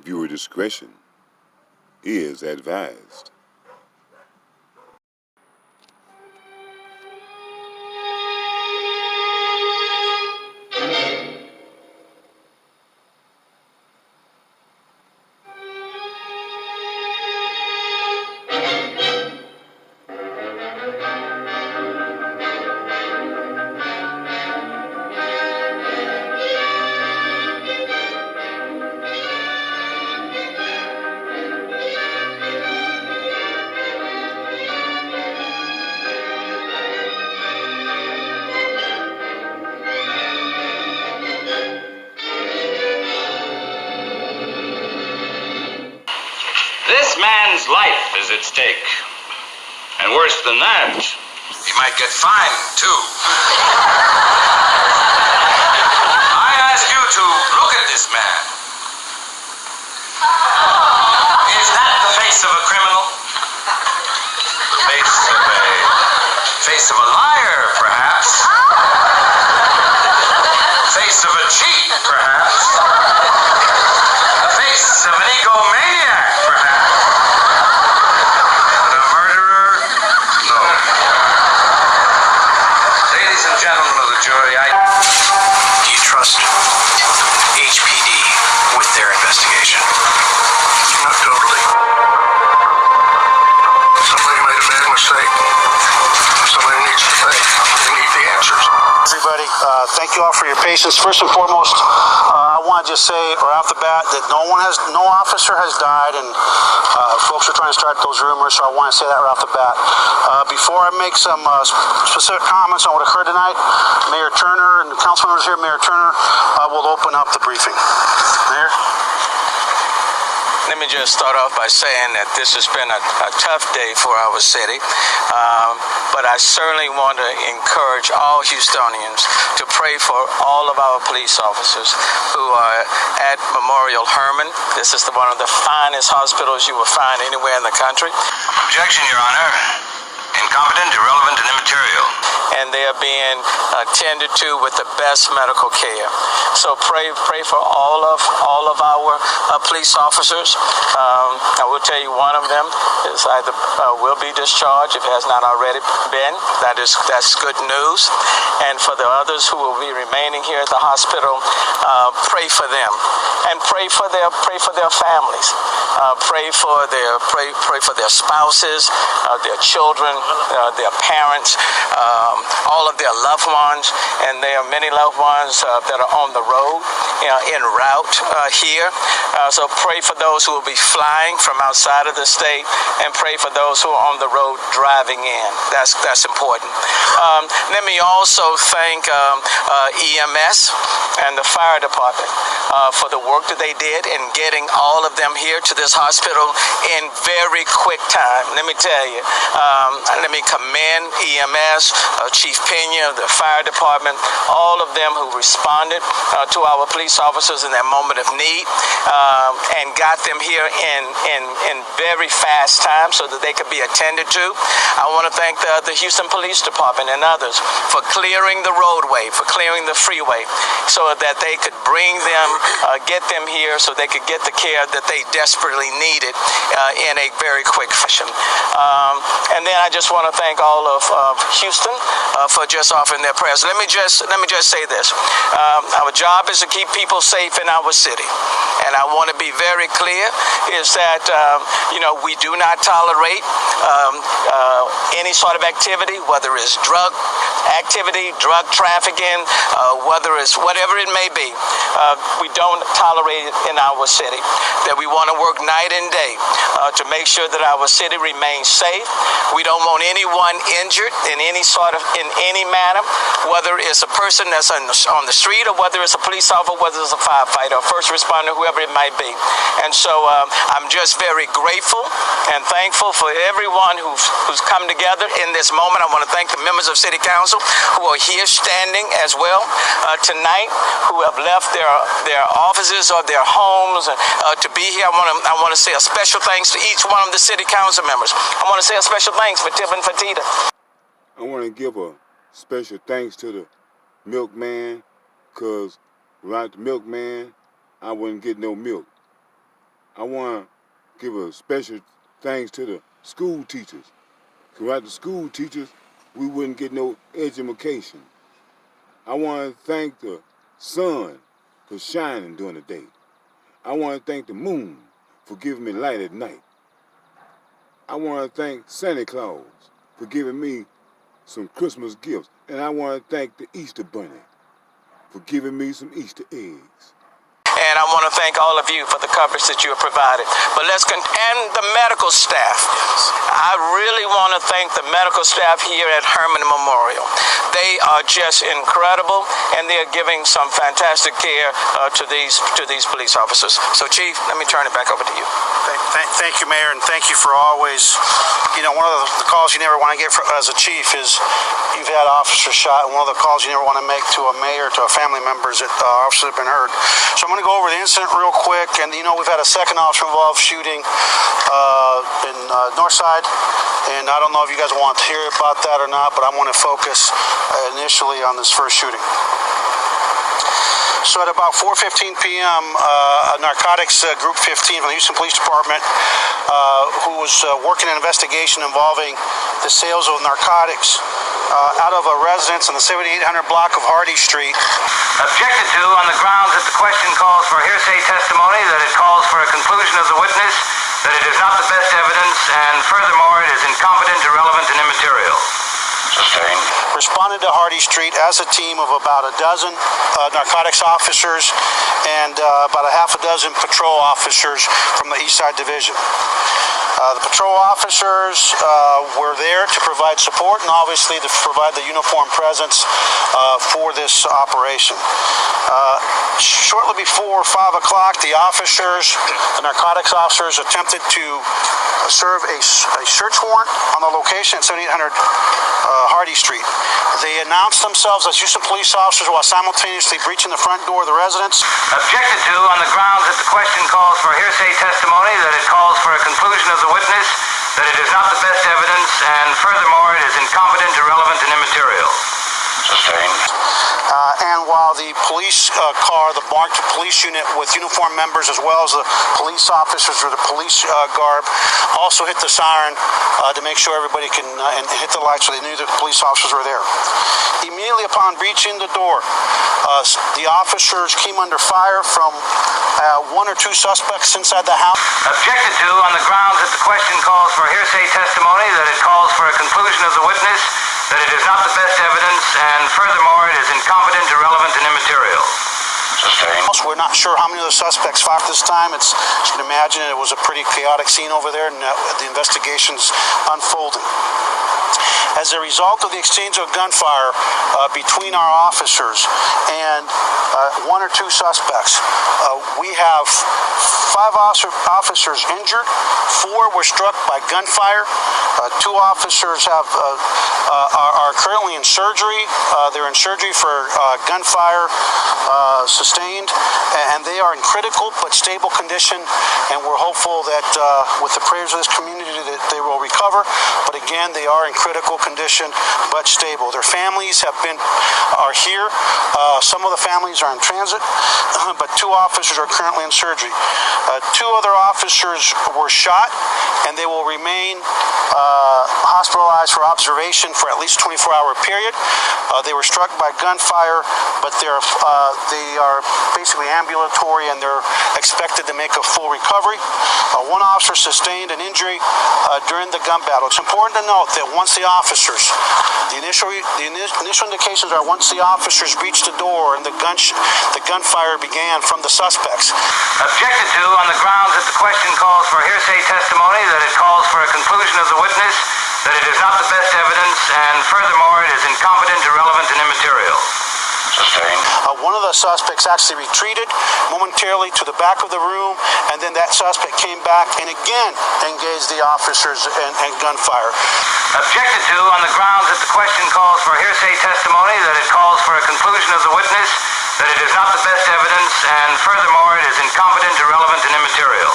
Viewer discretion is advised. This man's life is at stake. And worse than that, he might get fined, too. I ask you to look at this man. Is that the face of a criminal? The face of a liar, perhaps? The face of a cheat, perhaps? The face of an egomaniac, perhaps? But a murderer? No. Ladies and gentlemen of the jury, Do you trust HPD with their investigation? Not totally. Somebody made a bad mistake. Somebody needs to pay. They need the answers. Everybody, thank you all for your patience. First and foremost, I want to just say right off the bat that no officer has died, and folks are trying to start those rumors, so I want to say that right off the bat. Before I make some specific comments on what occurred tonight, Mayor Turner and the council members here, Mayor Turner will open up the briefing. Mayor? Let me just start off by saying that this has been a tough day for our city, but I certainly want to encourage all Houstonians to pray for all of our police officers who are at Memorial Hermann. This is one of the finest hospitals you will find anywhere in the country. objection, Your Honor. Incompetent, irrelevant, and immaterial. And they are being attended to with the best medical care. So pray for all of our police officers. I will tell you, one of them is either will be discharged if it has not already been. That's good news. And for the others who will be remaining here at the hospital, pray for them and pray for their families. Pray for their spouses, their children, their parents, all of their loved ones, and there are many loved ones that are on the road, en route here. So pray for those who will be flying from outside of the state, and pray for those who are on the road driving in. That's important. Let me also thank EMS and the fire department for the work that they did in getting all of them here to this hospital in very quick time. Let me tell you, let me commend EMS, Chief Pena, the fire department, all of them who responded to our police officers in that moment of need and got them here in very fast time so that they could be attended to. I want to thank the Houston Police Department and others for clearing the roadway, for clearing the freeway, so that they could bring them, get them here so they could get the care that they desperately needed in a very quick fashion. And then I just want to thank all of Houston for just offering their prayers. Let me just say this. Our job is to keep people safe in our city. And I want to be very clear is that, we do not tolerate any sort of activity, whether it's drug activity, drug trafficking, whether it's whatever it may be. We don't tolerate it in our city. That we want to work night and day to make sure that our city remains safe. We don't want anyone injured in any manner, whether it's a person that's on the street or whether it's a police officer, whether it's a firefighter, a first responder, whoever it might be. And so I'm just very grateful and thankful for everyone who's come together in this moment. I want to thank the members of City Council who are here standing as well tonight, who have left their offices or their homes to be here. I want to say a special thanks to each one of the City Council members. I want to say a special thanks for Tip and Fatita. I want to give a special thanks to the milkman, because without the milkman, I wouldn't get no milk. I want to give a special thanks to the school teachers. Because without the school teachers, we wouldn't get no education. I want to thank the sun for shining during the day. I want to thank the moon for giving me light at night. I want to thank Santa Claus for giving me some Christmas gifts. And I want to thank the Easter Bunny for giving me some Easter eggs. And I want to thank all of you for the coverage that you have provided. But and the medical staff. I really want to thank the medical staff here at Herman Memorial. They are just incredible, and they are giving some fantastic care to these police officers. So, Chief, let me turn it back over to you. Thank you, Mayor, and thank you for always, one of the calls you never want to get as a chief is you've had officers shot, and one of the calls you never want to make to a mayor, to a family member, is that officers have been hurt. So I'm going to go over the incident real quick, and we've had a second officer involved shooting in Northside, and I don't know if you guys want to hear about that or not, but I want to focus initially on this first shooting. So at about 4:15 p.m., narcotics group 15 from the Houston Police Department, who was working an investigation involving the sales of narcotics out of a residence on the 7800 block of Hardy Street. Objected to on the grounds that the question calls for hearsay testimony, that it calls for a conclusion of the witness, that it is not the best evidence, and furthermore, it is incompetent, irrelevant, and immaterial. Sustained. Responded to Hardy Street as a team of about a dozen narcotics officers and about a half a dozen patrol officers from the East Side Division. The patrol officers were there to provide support and obviously to provide the uniform presence for this operation. Shortly before 5 o'clock, the narcotics officers attempted to serve a search warrant on the location at 7800 Hardy Street. They announced themselves as Houston police officers while simultaneously breaching the front door of the residence. Objected to on the grounds that the question calls for hearsay testimony, that it calls for a conclusion of the witness, that it is not the best evidence, and furthermore, it is incompetent, irrelevant, and immaterial. Sustained. And while the police car, the marked police unit with uniformed members as well as the police officers or the police garb also hit the siren to make sure everybody can and hit the lights so they knew that the police officers were there. Immediately upon breaching the door, the officers came under fire from one or two suspects inside the house. Objected to on the grounds that the question calls for hearsay testimony, that it calls for a conclusion of the witness, that it is not the best evidence, and furthermore, it is incompetent, irrelevant, and immaterial. Sustained. We're not sure how many of the suspects fired this time. As you can imagine, it was a pretty chaotic scene over there, and the investigation's unfolding. As a result of the exchange of gunfire between our officers and one or two suspects, we have 5 officers injured. 4 were struck by gunfire. 2 officers are currently in surgery. They're in surgery for gunfire sustained, and they are in critical but stable condition. And we're hopeful that with the prayers of this community that they will recover. But again, they are in critical condition but stable. Their families are here. Some of the families are in transit, but 2 officers are currently in surgery. 2 other officers were shot, and they will remain hospitalized for observation for at least a 24-hour period. They were struck by gunfire, but they are basically ambulatory, and they're expected to make a full recovery. 1 officer sustained an injury during the gun battle. It's important to note that once the initial indications are once the officers reached the door and the gunfire began from the suspects. Objected to on the grounds that the question calls for hearsay testimony, that it calls for a conclusion of the witness, that it is not the best evidence, and furthermore, it is incompetent, irrelevant, and immaterial. Sustained. One of the suspects actually retreated momentarily to the back of the room, and then that suspect came back and again engaged the officers and gunfire. Objected to on the grounds that the question calls for hearsay testimony, that it calls for a conclusion of the witness, that it is not the best evidence, and furthermore, it is incompetent, irrelevant, and immaterial.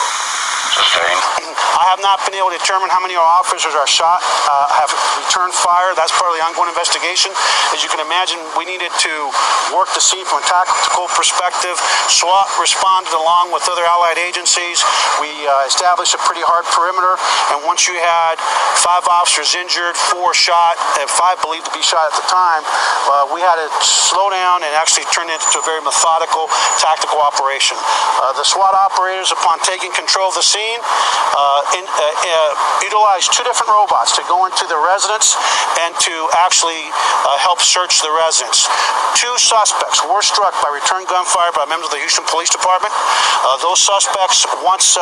Sustained. I have not been able to determine how many of our officers are shot, have returned fire. That's part of the ongoing investigation. As you can imagine, we needed to work the scene from a tactical perspective. SWAT responded along with other allied agencies. We established a pretty hard perimeter, and once you had 5 officers injured, 4 shot, and 5 believed to be shot at the time, we had to slow down and actually turn it into a very methodical, tactical operation. The SWAT operators, upon taking control of the scene, utilized 2 different robots to go into the residence and to actually help search the residence. 2 suspects were struck by return gunfire by members of the Houston Police Department. Those suspects, once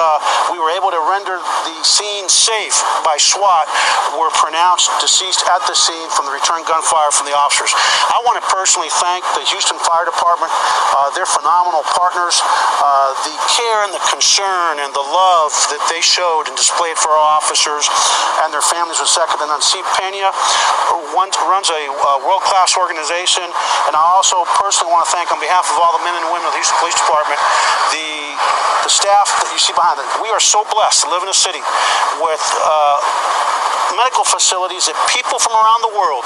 we were able to render the scene safe by SWAT, were pronounced deceased at the scene from the return gunfire from the officers. I want to personally thank the Houston Fire Department. They're phenomenal partners. The care and the concern and the love that they showed and displayed for our officers and their families was second to none. Steve Pena runs a world-class organization, and I also personally want to thank, on behalf of all the men and women of the Houston Police Department, the staff that you see behind them. We are so blessed to live in a city with medical facilities that people from around the world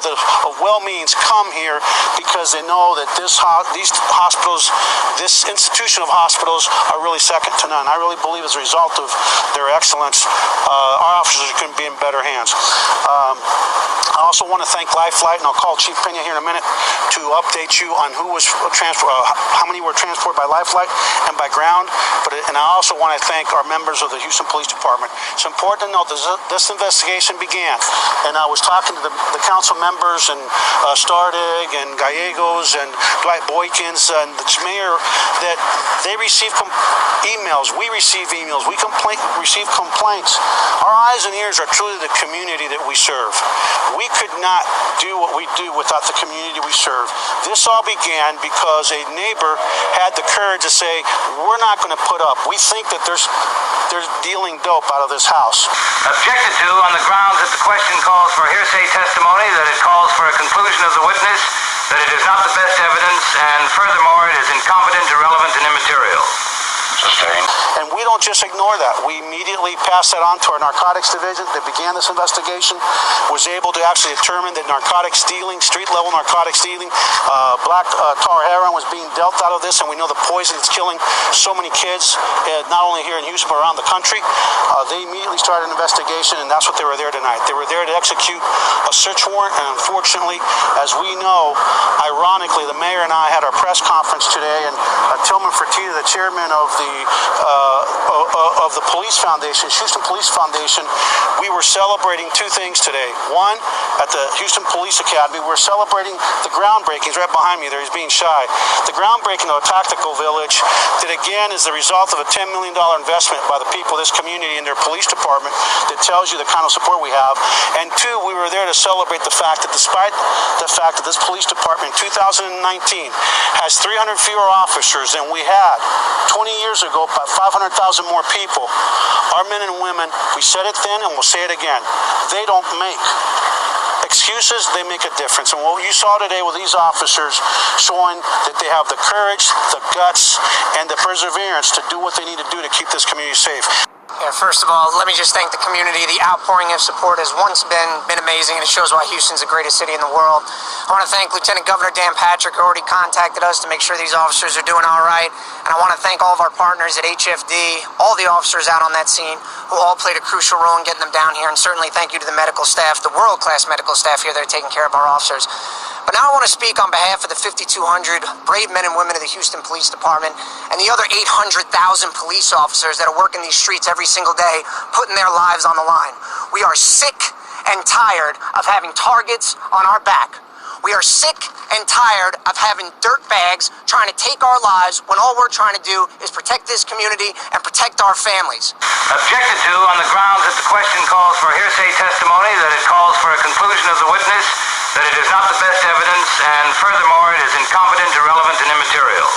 that of well means come here because they know that these hospitals, this institution of hospitals, are really second to none. I really believe as a result of their excellence, our officers couldn't be in better hands. I also want to thank Life Flight, and I'll call Chief Pena here in a minute to update you on who was how many were transported by Life Flight and by ground. And I also want to thank our members of the Houston Police Department. It's important to note this investigation began, and I was talking to the council members and Stardig and Gallegos and Dwight Boykins and the mayor that they received emails. We receive emails. We receive complaints. Our eyes and ears are truly the community that we serve. We could not do what we do without the community we serve. This all began because a neighbor had the courage to say, we're not going to put up. We think that they're dealing dope out of this house. Objected to on the grounds that the question calls for hearsay testimony, that it calls for a conclusion of the witness, that it is not the best evidence, and furthermore, it is incompetent, irrelevant, and immaterial. Sustained. And we don't just ignore that. We immediately passed that on to our narcotics division that began this investigation, was able to actually determine that narcotics dealing, street-level narcotics dealing, black tar heroin was being dealt out of this, and we know the poison that's killing so many kids, not only here in Houston, but around the country. They immediately started an investigation, and that's what they were there tonight. They were there to execute a search warrant, and unfortunately, as we know, ironically, the mayor and I had our press conference today, and Tillman Fertitta, the chairman of the police foundation, Houston Police Foundation, we were celebrating 2 things today. One, at the Houston Police Academy, we're celebrating the groundbreakings right behind me there. He's being shy. The groundbreaking of a tactical village that again is the result of a $10 million investment by the people of this community and their police department that tells you the kind of support we have. And 2, we were there to celebrate the fact that despite the fact that this police department in 2019 has 300 fewer officers than we had 20 years ago, about 500,000 more people, our men and women, we said it then and we'll say it again, they don't make excuses, they make a difference. And what you saw today with these officers showing that they have the courage, the guts, and the perseverance to do what they need to do to keep this community safe. Yeah, first of all, let me just thank the community. The outpouring of support has once been amazing, and it shows why Houston's the greatest city in the world. I want to thank Lieutenant Governor Dan Patrick, who already contacted us to make sure these officers are doing all right. And I want to thank all of our partners at HFD, all the officers out on that scene, who all played a crucial role in getting them down here. And certainly thank you to the medical staff, the world-class medical staff here that are taking care of our officers. But now I want to speak on behalf of the 5,200 brave men and women of the Houston Police Department and the other 800,000 police officers that are working these streets every single day, putting their lives on the line. We are sick and tired of having targets on our back. We are sick and tired of having dirtbags trying to take our lives when all we're trying to do is protect this community and protect our families. Objected to on the grounds that the question calls for hearsay testimony, that it calls for a conclusion of the witness, that it is not the best evidence, and furthermore, it is incompetent, irrelevant, and immaterial.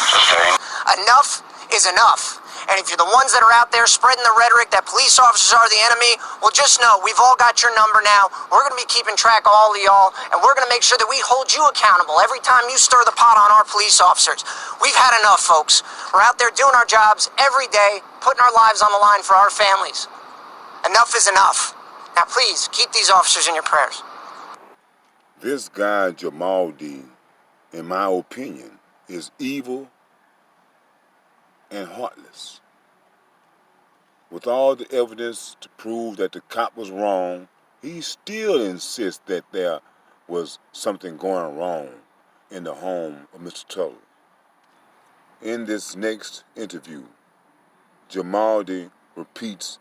Sustained. Enough is enough. And if you're the ones that are out there spreading the rhetoric that police officers are the enemy, well, just know we've all got your number now. We're going to be keeping track of all of y'all, and we're going to make sure that we hold you accountable every time you stir the pot on our police officers. We've had enough, folks. We're out there doing our jobs every day, putting our lives on the line for our families. Enough is enough. Now, please, keep these officers in your prayers. This guy, Jamaldi, in my opinion, is evil and heartless. With all the evidence to prove that the cop was wrong, he still insists that there was something going wrong in the home of Mr. Tuttle. In this next interview, Jamaldi repeats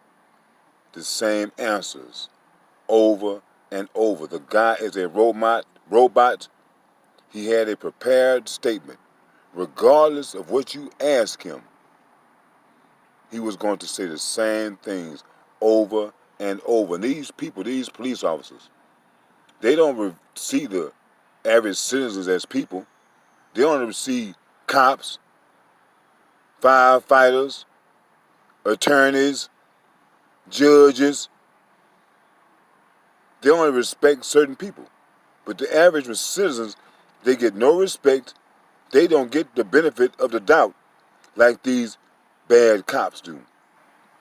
the same answers over and over. The guy is a robot. He had a prepared statement. Regardless of what you ask him, he was going to say the same things over and over. And these people, these police officers, they don't see the average citizens as people. They only see cops, firefighters, attorneys, judges. They only respect certain people. But the average citizens, they get no respect. They don't get the benefit of the doubt like these bad cops do.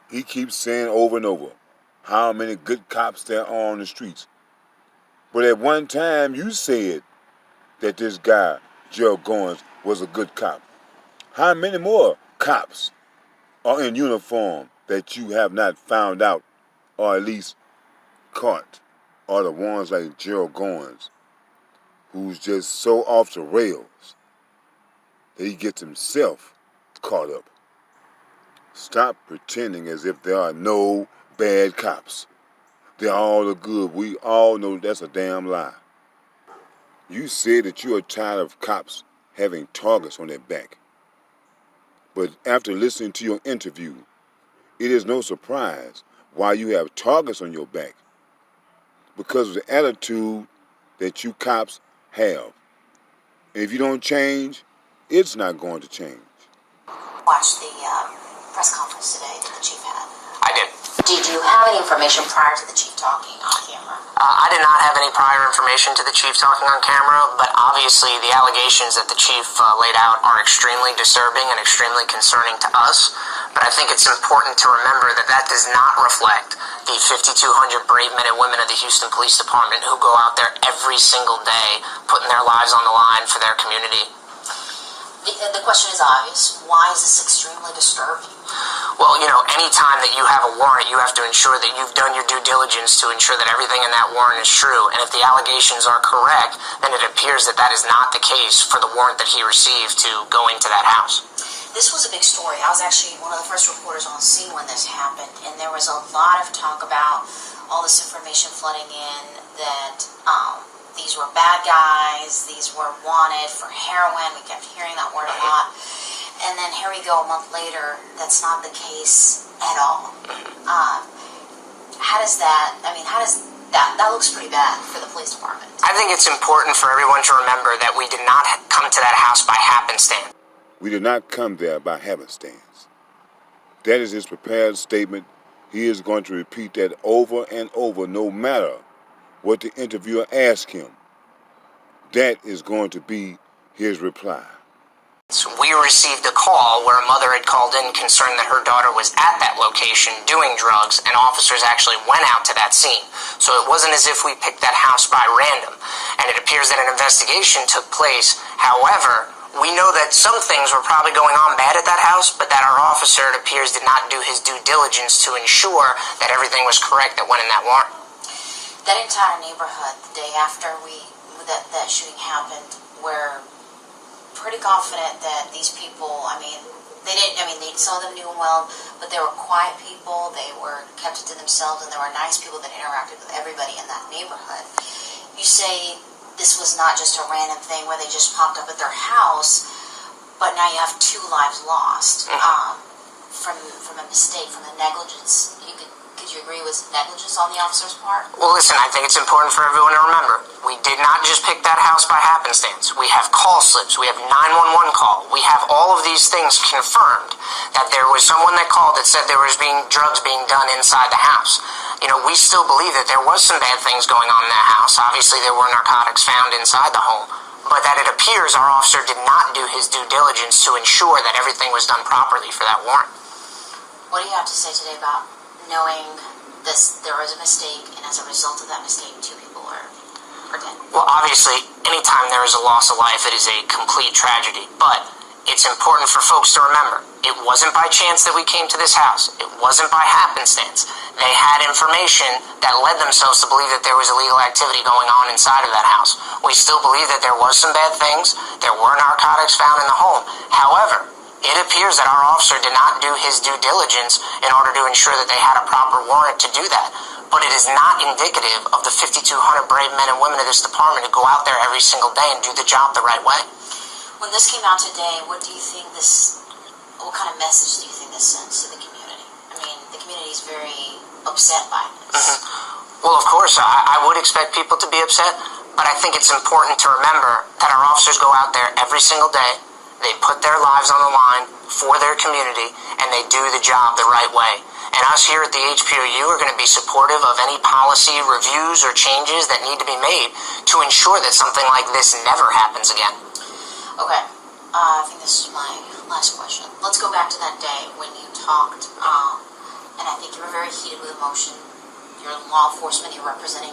He keeps saying over and over how many good cops there are on the streets. But at one time you said that this guy, Gerald Goines, was a good cop. How many more cops are in uniform that you have not found out or at least caught are the ones like Gerald Goines, who's just so off the rails that he gets himself caught up? Stop pretending as if there are no bad cops. They're all the good. We all know that's a damn lie. You said that you are tired of cops having targets on their back. But after listening to your interview, it is no surprise why you have targets on your back. Because of the attitude that you cops have. And if you don't change, it's not going to change. Watch the press conference today that the chief had. I did. Did you have any information prior to the chief talking on camera? I did not have any prior information to the chief talking on camera, but obviously the allegations that the chief laid out are extremely disturbing and extremely concerning to us. But I think it's important to remember that that does not reflect the 5,200 brave men and women of the Houston Police Department who go out there every single day putting their lives on the line for their community. The question is obvious. Why is this extremely disturbing? Well, you know, any time that you have a warrant, you have to ensure that you've done your due diligence to ensure that everything in that warrant is true. And if the allegations are correct, then it appears that that is not the case for the warrant that he received to go into that house. This was a big story. I was actually one of the first reporters on scene when this happened, and there was a lot of talk about all this information flooding in that these were bad guys, these were wanted for heroin. We kept hearing that word a lot. And then here we go a month later, that's not the case at all. How does that looks pretty bad for the police department. I think it's important for everyone to remember that we did not come to that house by happenstance. We did not come there by happenstance. That is his prepared statement. He is going to repeat that over and over, no matter what the interviewer asks him. That is going to be his reply. So we received a call where a mother had called in concerned that her daughter was at that location doing drugs, and officers actually went out to that scene. So it wasn't as if we picked that house by random. And it appears that an investigation took place. However, we know that some things were probably going on bad at that house, but that our officer, it appears, did not do his due diligence to ensure that everything was correct that went in that warrant. That entire neighborhood, the day after that shooting happened, we're pretty confident that these people, some of them knew him well, but they were quiet people, they were kept it to themselves, and there were nice people that interacted with everybody in that neighborhood. You say this was not just a random thing where they just popped up at their house, but now you have 2 lives lost from a mistake, from a negligence. Could you you agree was negligence on the officer's part? Well, listen, I think it's important for everyone to remember, we did not just pick that house by happenstance. We have call slips. We have 911 call. We have all of these things confirmed that there was someone that called that said there was drugs being done inside the house. You know, we still believe that there was some bad things going on in that house. Obviously, there were narcotics found inside the home. But that it appears our officer did not do his due diligence to ensure that everything was done properly for that warrant. What do you have to say today about knowing there was a mistake, and as a result of that mistake, 2 people are dead? Well, obviously, anytime there is a loss of life, it is a complete tragedy. But it's important for folks to remember, it wasn't by chance that we came to this house. It wasn't by happenstance. They had information that led themselves to believe that there was illegal activity going on inside of that house. We still believe that there was some bad things. There were narcotics found in the home. However, it appears that our officer did not do his due diligence in order to ensure that they had a proper warrant to do that. But it is not indicative of the 5,200 brave men and women of this department who go out there every single day and do the job the right way. When this came out today, what kind of message do you think this sends to the community? I mean, the community is very upset by this. Well, of course, I would expect people to be upset, but I think it's important to remember that our officers go out there every single day. They put their lives on the line for their community, and they do the job the right way. And us here at the HPOU are going to be supportive of any policy reviews or changes that need to be made to ensure that something like this never happens again. Okay, I think this is my last question. Let's go back to that day when you talked, and I think you were very heated with emotion. You're law enforcement, you're representing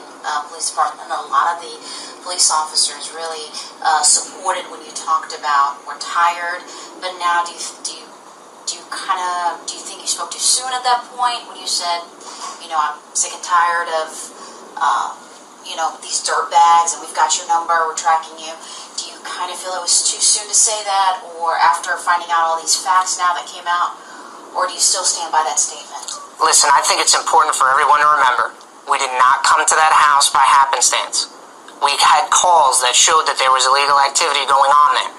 police department, and a lot of the police officers really supported when you talked about we're tired, but now do you think you spoke too soon at that point when you said, I'm sick and tired of these dirt bags and we've got your number, we're tracking you? Do you kind of feel it was too soon to say that, or after finding out all these facts now that came out, or do you still stand by that statement? Listen, I think it's important for everyone to remember, we did not come to that house by happenstance. We had calls that showed that there was illegal activity going on there.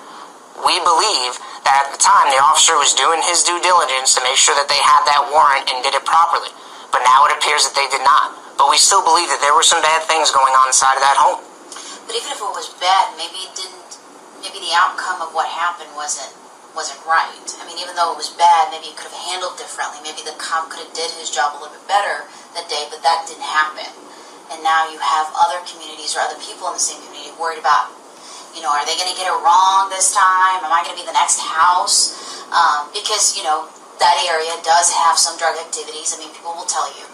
We believe that at the time the officer was doing his due diligence to make sure that they had that warrant and did it properly. But now it appears that they did not. But we still believe that there were some bad things going on inside of that home. But even if it was bad, maybe the outcome of what happened wasn't right. I mean, even though it was bad, maybe it could have handled differently. Maybe the cop could have did his job a little bit better that day, but that didn't happen. And now you have other communities or other people in the same community worried about, are they going to get it wrong this time? Am I going to be the next house? Because, that area does have some drug activities. I mean, people will tell you.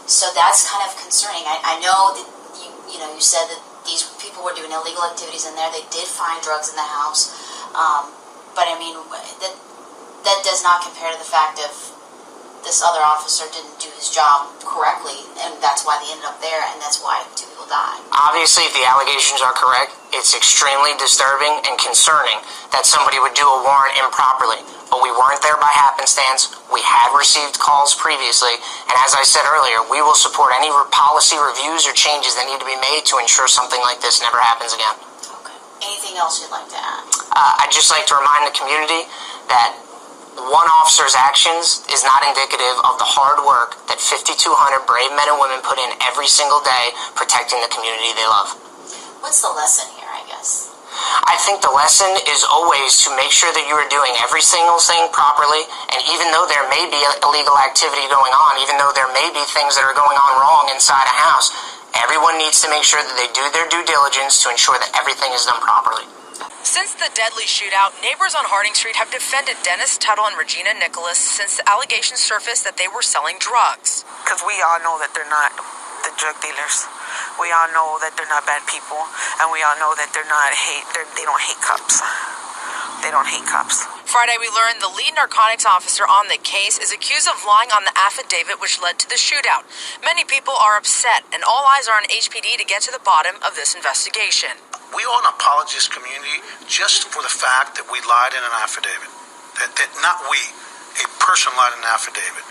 So that's kind of concerning. I know that you said that these people were doing illegal activities in there. They did find drugs in the house. But I mean, that does not compare to the fact of this other officer didn't do his job correctly, and that's why they ended up there, and that's why 2 people died. Obviously, if the allegations are correct, it's extremely disturbing and concerning that somebody would do a warrant improperly. But we weren't there by happenstance. We had received calls previously, and as I said earlier, we will support any policy reviews or changes that need to be made to ensure something like this never happens again. Okay. Anything else you'd like to add? I'd just like to remind the community that one officer's actions is not indicative of the hard work that 5,200 brave men and women put in every single day protecting the community they love. What's the lesson here, I guess? I think the lesson is always to make sure that you are doing every single thing properly, and even though there may be illegal activity going on, even though there may be things that are going on wrong inside a house, everyone needs to make sure that they do their due diligence to ensure that everything is done properly. Since the deadly shootout, neighbors on Harding Street have defended Dennis Tuttle and Regina Nicholas since the allegations surfaced that they were selling drugs. Because we all know that they're not the drug dealers. We all know that they're not bad people, and we all know that they don't hate cops. They don't hate cops. Friday, we learned the lead narcotics officer on the case is accused of lying on the affidavit which led to the shootout. Many people are upset, and all eyes are on HPD to get to the bottom of this investigation. We owe an apology to this community just for the fact that we lied in an affidavit. That not we, a person lied in an affidavit.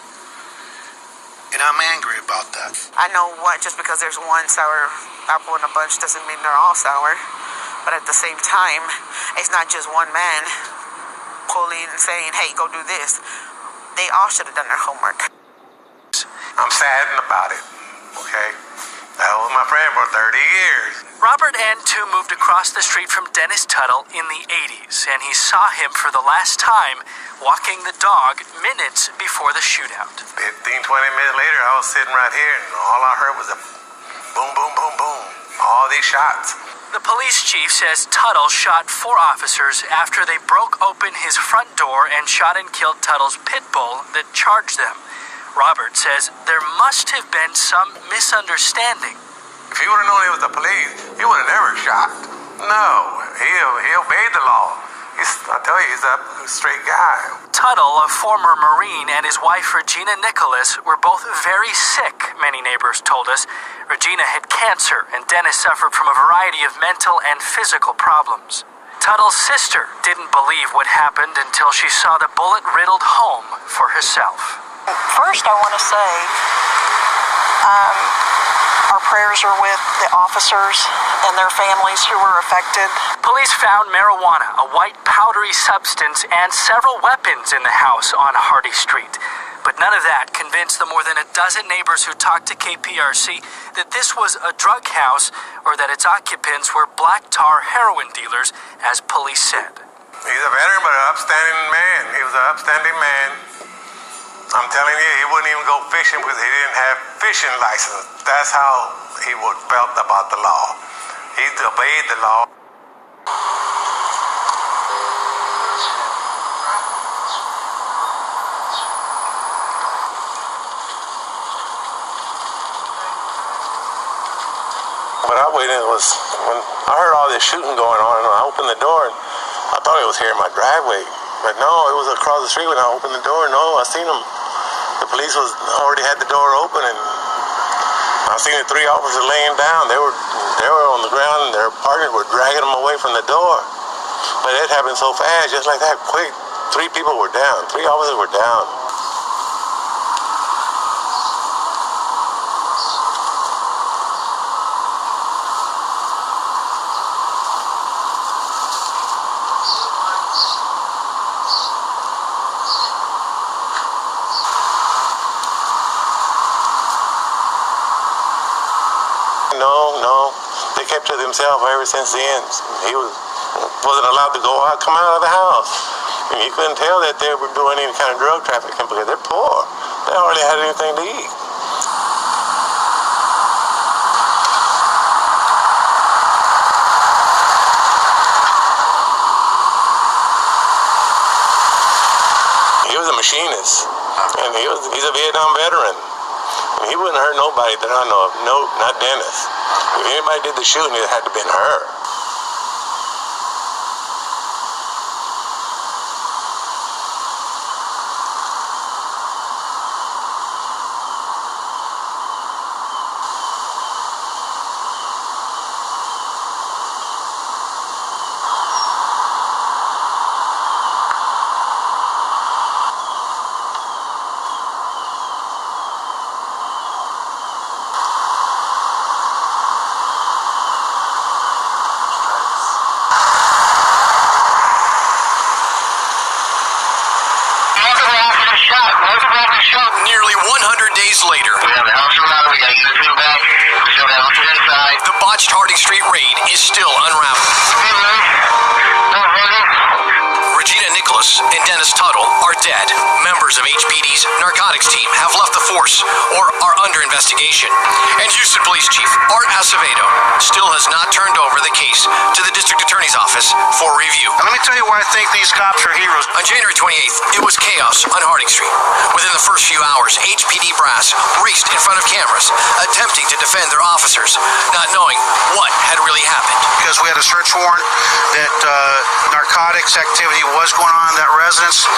And I'm angry about that. I know just because there's one sour apple in a bunch doesn't mean they're all sour. But at the same time, it's not just one man pulling and saying, hey, go do this. They all should have done their homework. I'm saddened about it, okay? That was my friend for 30 years. Robert and Tu moved across the street from Dennis Tuttle in the 80s, and he saw him for the last time walking the dog minutes before the shootout. 15, 20 minutes later, I was sitting right here, and all I heard was a boom, boom, boom, boom. All these shots. The police chief says Tuttle shot 4 officers after they broke open his front door and shot and killed Tuttle's pit bull that charged them. Robert says there must have been some misunderstanding. If he would have known it was the police, he would have never shot. No, he obeyed the law. I tell you, he's a straight guy. Tuttle, a former Marine, and his wife Regina Nicholas were both very sick, many neighbors told us. Regina had cancer, and Dennis suffered from a variety of mental and physical problems. Tuttle's sister didn't believe what happened until she saw the bullet-riddled home for herself. First, I want to say our prayers are with the officers and their families who were affected. Police found marijuana, a white powdery substance, and several weapons in the house on Hardy Street. But none of that convinced the more than a dozen neighbors who talked to KPRC that this was a drug house or that its occupants were black tar heroin dealers, as police said. He's a veteran, but an upstanding man. He was an upstanding man. I'm telling you, he wouldn't even go fishing because he didn't have fishing license. That's how he felt about the law. He obeyed the law. What I waited was when I heard all this shooting going on, and I opened the door, and I thought it was here in my driveway. But no, it was across the street when I opened the door. No, I seen them. The police already had the door open, and I seen the 3 officers laying down. They were on the ground, and their partners were dragging them away from the door. But it happened so fast, just like that, quick. 3 people were down. 3 officers were down. No. They kept to themselves ever since then. He wasn't allowed to come out of the house. And you couldn't tell that they were doing any kind of drug trafficking because they're poor. They hardly had anything to eat. He was a machinist, and he's a Vietnam veteran. And he wouldn't hurt nobody that I know of. No, not Dennis. If anybody did the shooting, it had to have been her. Nearly 100 days later, the botched Hardy Street raid is still unraveled. Regina Nicholas and Dennis Tuttle are dead. Members of HPD's narcotics team have left the force or are under investigation. And Houston Police Chief Art Acevedo still has not turned over the case to the District Attorney's Office for review. And let me tell you why I think these cops are heroes. On January 28th, it was chaos on Harding Street. Within the first few hours, HPD brass raced in front of cameras, attempting to defend their officers, not knowing what had really happened. Because we had a search warrant that narcotics activity was going on in that residence,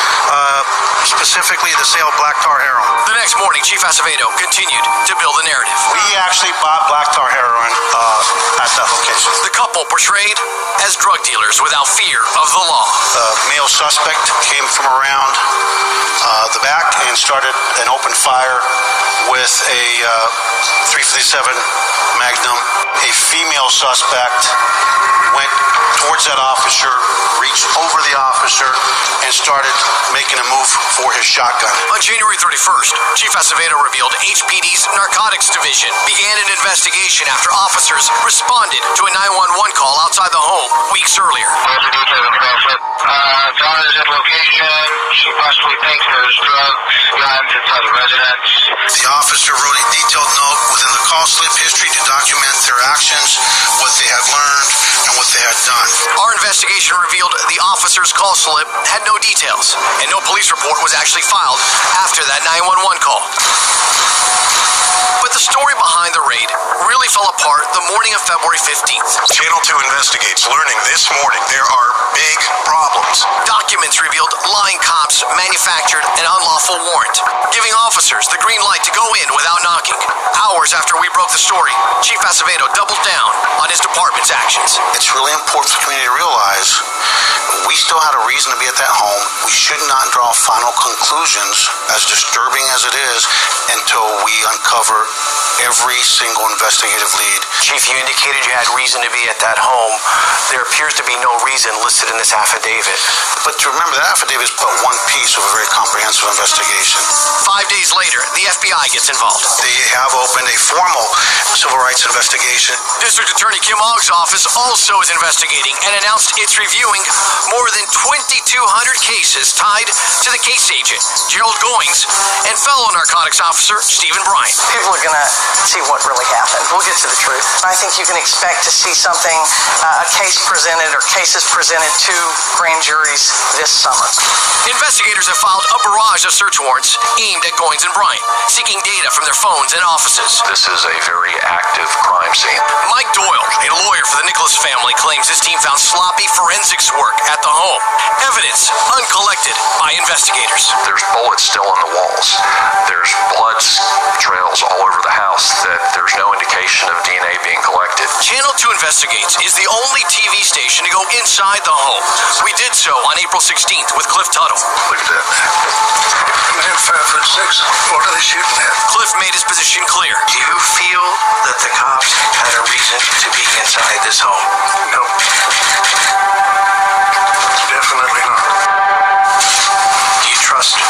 specifically the sale of black tar heroin. The next morning, Chief Acevedo continued to build the narrative. We actually bought black tar heroin at that location. The couple portrayed as drug dealers without fear of the law. The male suspect came from around the back and started an open fire with a .357 Magnum. A female suspect went towards that officer, reached over the officer, and started making a move for his shotgun. On January 31st, Chief Acevedo revealed HPD's Narcotics Division began an investigation after officers responded to a 911 call outside the home weeks earlier. Dawn is at location. She possibly thinks there's drugs, guns inside the residence. The officer wrote a detailed note within the call slip history to document their actions, what they had learned, and what they had done. Our investigation revealed the officer's call slip had no details, and no police report was actually filed after that 911 call. But the story behind the raid really fell apart the morning of February 15th. Channel 2 investigates, learning this morning there are big problems. Documents revealed lying cops manufactured an unlawful warrant, giving officers the green light to go in without knocking. Hours after we broke the story, Chief Acevedo doubled down on his department's actions. It's really important for the community to realize we still had a reason to be at that home. We should not draw final conclusions, as disturbing as it is, until we uncover every single investigative lead. Chief, you indicated you had reason to be at that home. There appears to be no reason listed in this affidavit. But to remember, that affidavit is but one piece of a very comprehensive investigation. 5 days later, the FBI gets involved. They have opened a formal civil rights investigation. District Attorney Kim Ogg's office also is investigating and announced it's reviewing more than 2,200 cases tied to the case agent, Gerald Goines, and fellow narcotics officer, Stephen Bryant. People are going to see what really happened. We'll get to the truth. I think you can expect to see something, a case presented or cases presented to grand juries this summer. Investigators have filed a barrage of search warrants aimed at Goines and Bryant, seeking data from their phones and offices. This is a very active crime scene. Mike Doyle, a lawyer for the Nicholas family, claims his team found sloppy forensics work at the home. Evidence uncollected by investigators. There's bullets still on the walls. There's blood trails all over the house that there's no indication of DNA being collected. Channel 2 Investigates is the only TV station to go inside the home. We did so on April 16th with Cliff Tuttle. Look at that. Man, 5'6". What are they shooting at? Cliff made his position clear. Do you feel that the cops had a reason to be inside this home? No. Definitely not. Do you trust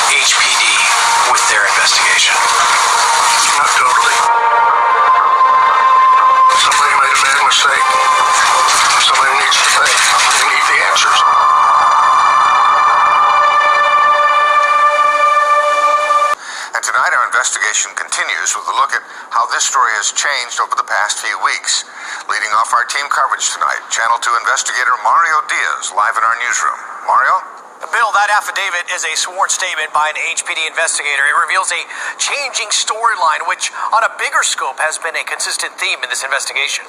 HPD with their investigation? Not totally. Somebody made a bad mistake. Somebody needs to pay. They need the answers. And tonight our investigation continues with a look at how this story has changed over the past few weeks. Leading off our team coverage tonight, Channel 2 investigator Mario Diaz, live in our newsroom. Mario? Bill, that affidavit is a sworn statement by an HPD investigator. It reveals a changing storyline, which on a bigger scope has been a consistent theme in this investigation.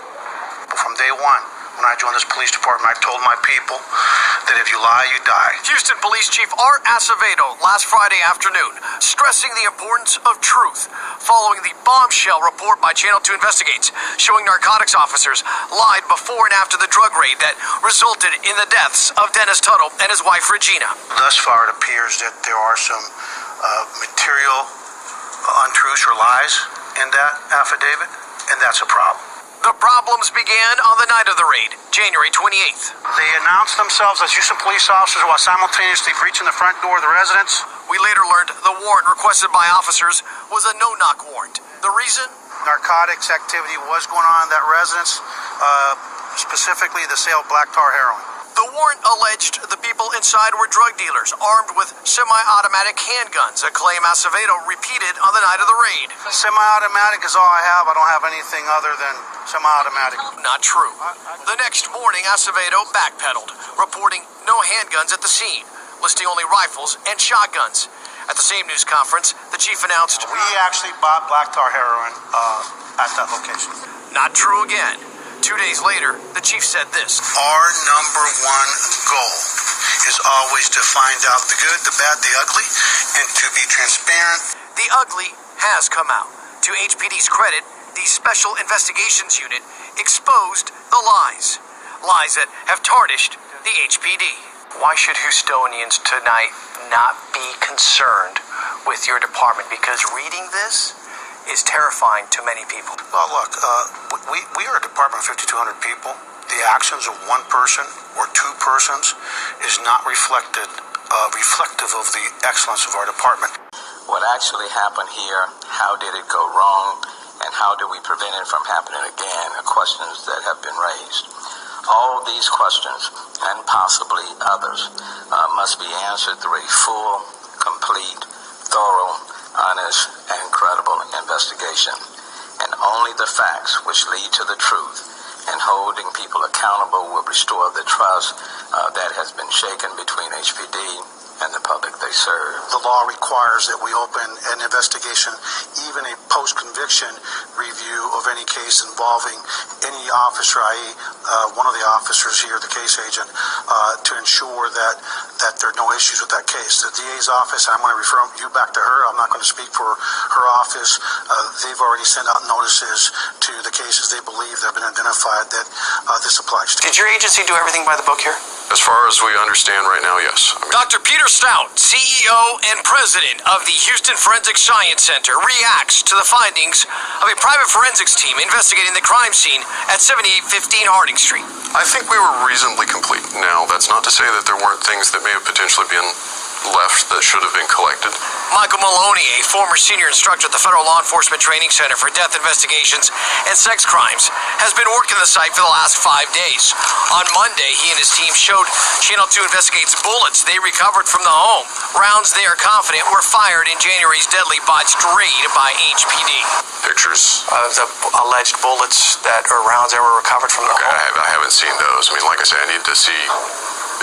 From day one, when I joined this police department, I told my people that if you lie, you die. Houston Police Chief Art Acevedo last Friday afternoon, stressing the importance of truth following the bombshell report by Channel 2 Investigates showing narcotics officers lied before and after the drug raid that resulted in the deaths of Dennis Tuttle and his wife Regina. Thus far, it appears that there are some material untruths or lies in that affidavit, and that's a problem. The problems began on the night of the raid, January 28th. They announced themselves as Houston police officers while simultaneously breaching the front door of the residence. We later learned the warrant requested by officers was a no-knock warrant. The reason? Narcotics activity was going on in that residence, specifically the sale of black tar heroin. The warrant alleged the people inside were drug dealers armed with semi-automatic handguns, a claim Acevedo repeated on the night of the raid. Semi-automatic is all I have. I don't have anything other than semi-automatic. Not true. The next morning, Acevedo backpedaled, reporting no handguns at the scene, listing only rifles and shotguns. At the same news conference, the chief announced, "We actually bought black tar heroin at that location." Not true again. 2 days later, the chief said this. Our number one goal is always to find out the good, the bad, the ugly, and to be transparent. The ugly has come out. To HPD's credit, the Special Investigations Unit exposed the lies. Lies that have tarnished the HPD. Why should Houstonians tonight not be concerned with your department? Because reading this is terrifying to many people. Well, look, we are a department of 5,200 people. The actions of one person or two persons is not reflective of the excellence of our department. What actually happened here, how did it go wrong, and how do we prevent it from happening again, are questions that have been raised. All these questions, and possibly others, must be answered through a full, complete, thorough, honest, and credible investigation. And only the facts which lead to the truth and holding people accountable will restore the trust that has been shaken between HPD and the public they serve. The law requires that we open an investigation, even a post-conviction review of any case involving any officer, i.e. One of the officers here, the case agent, to ensure that there are no issues with that case. The DA's office, I'm going to refer you back to her. I'm not going to speak for her office. They've already sent out notices to the cases they believe that have been identified that this applies to. Did your agency do everything by the book here? As far as we understand right now, yes. Dr. Peter Stout, CEO and president of the Houston Forensic Science Center, reacts to the findings of a private forensics team investigating the crime scene at 7815 Harding Street. I think we were reasonably complete. Now, that's not to say that there weren't things that may have potentially been left that should have been collected. Michael Maloney, a former senior instructor at the Federal Law Enforcement Training Center for Death Investigations and Sex Crimes, has been working the site for the last 5 days. On Monday, he and his team showed Channel 2 Investigates bullets they recovered from the home. Rounds they are confident were fired in January's deadly botched raid by HPD. Pictures? The alleged bullets or rounds that were recovered from the home. I haven't seen those. I mean, like I said, I need to see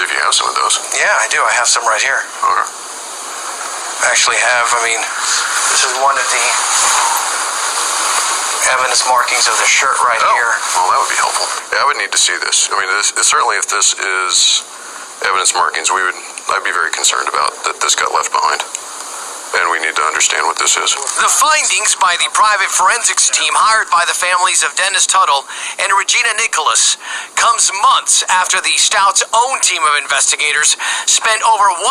if you have some of those. Yeah, I do. I have some right here. Okay. I actually have, this is one of the evidence markings of the shirt right here. Well, that would be helpful. Yeah, I would need to see this. I mean, certainly if this is evidence markings, I'd be very concerned about that this got left behind. And we need to understand what this is. The findings by the private forensics team hired by the families of Dennis Tuttle and Regina Nicholas comes months after the Stout's own team of investigators spent over 100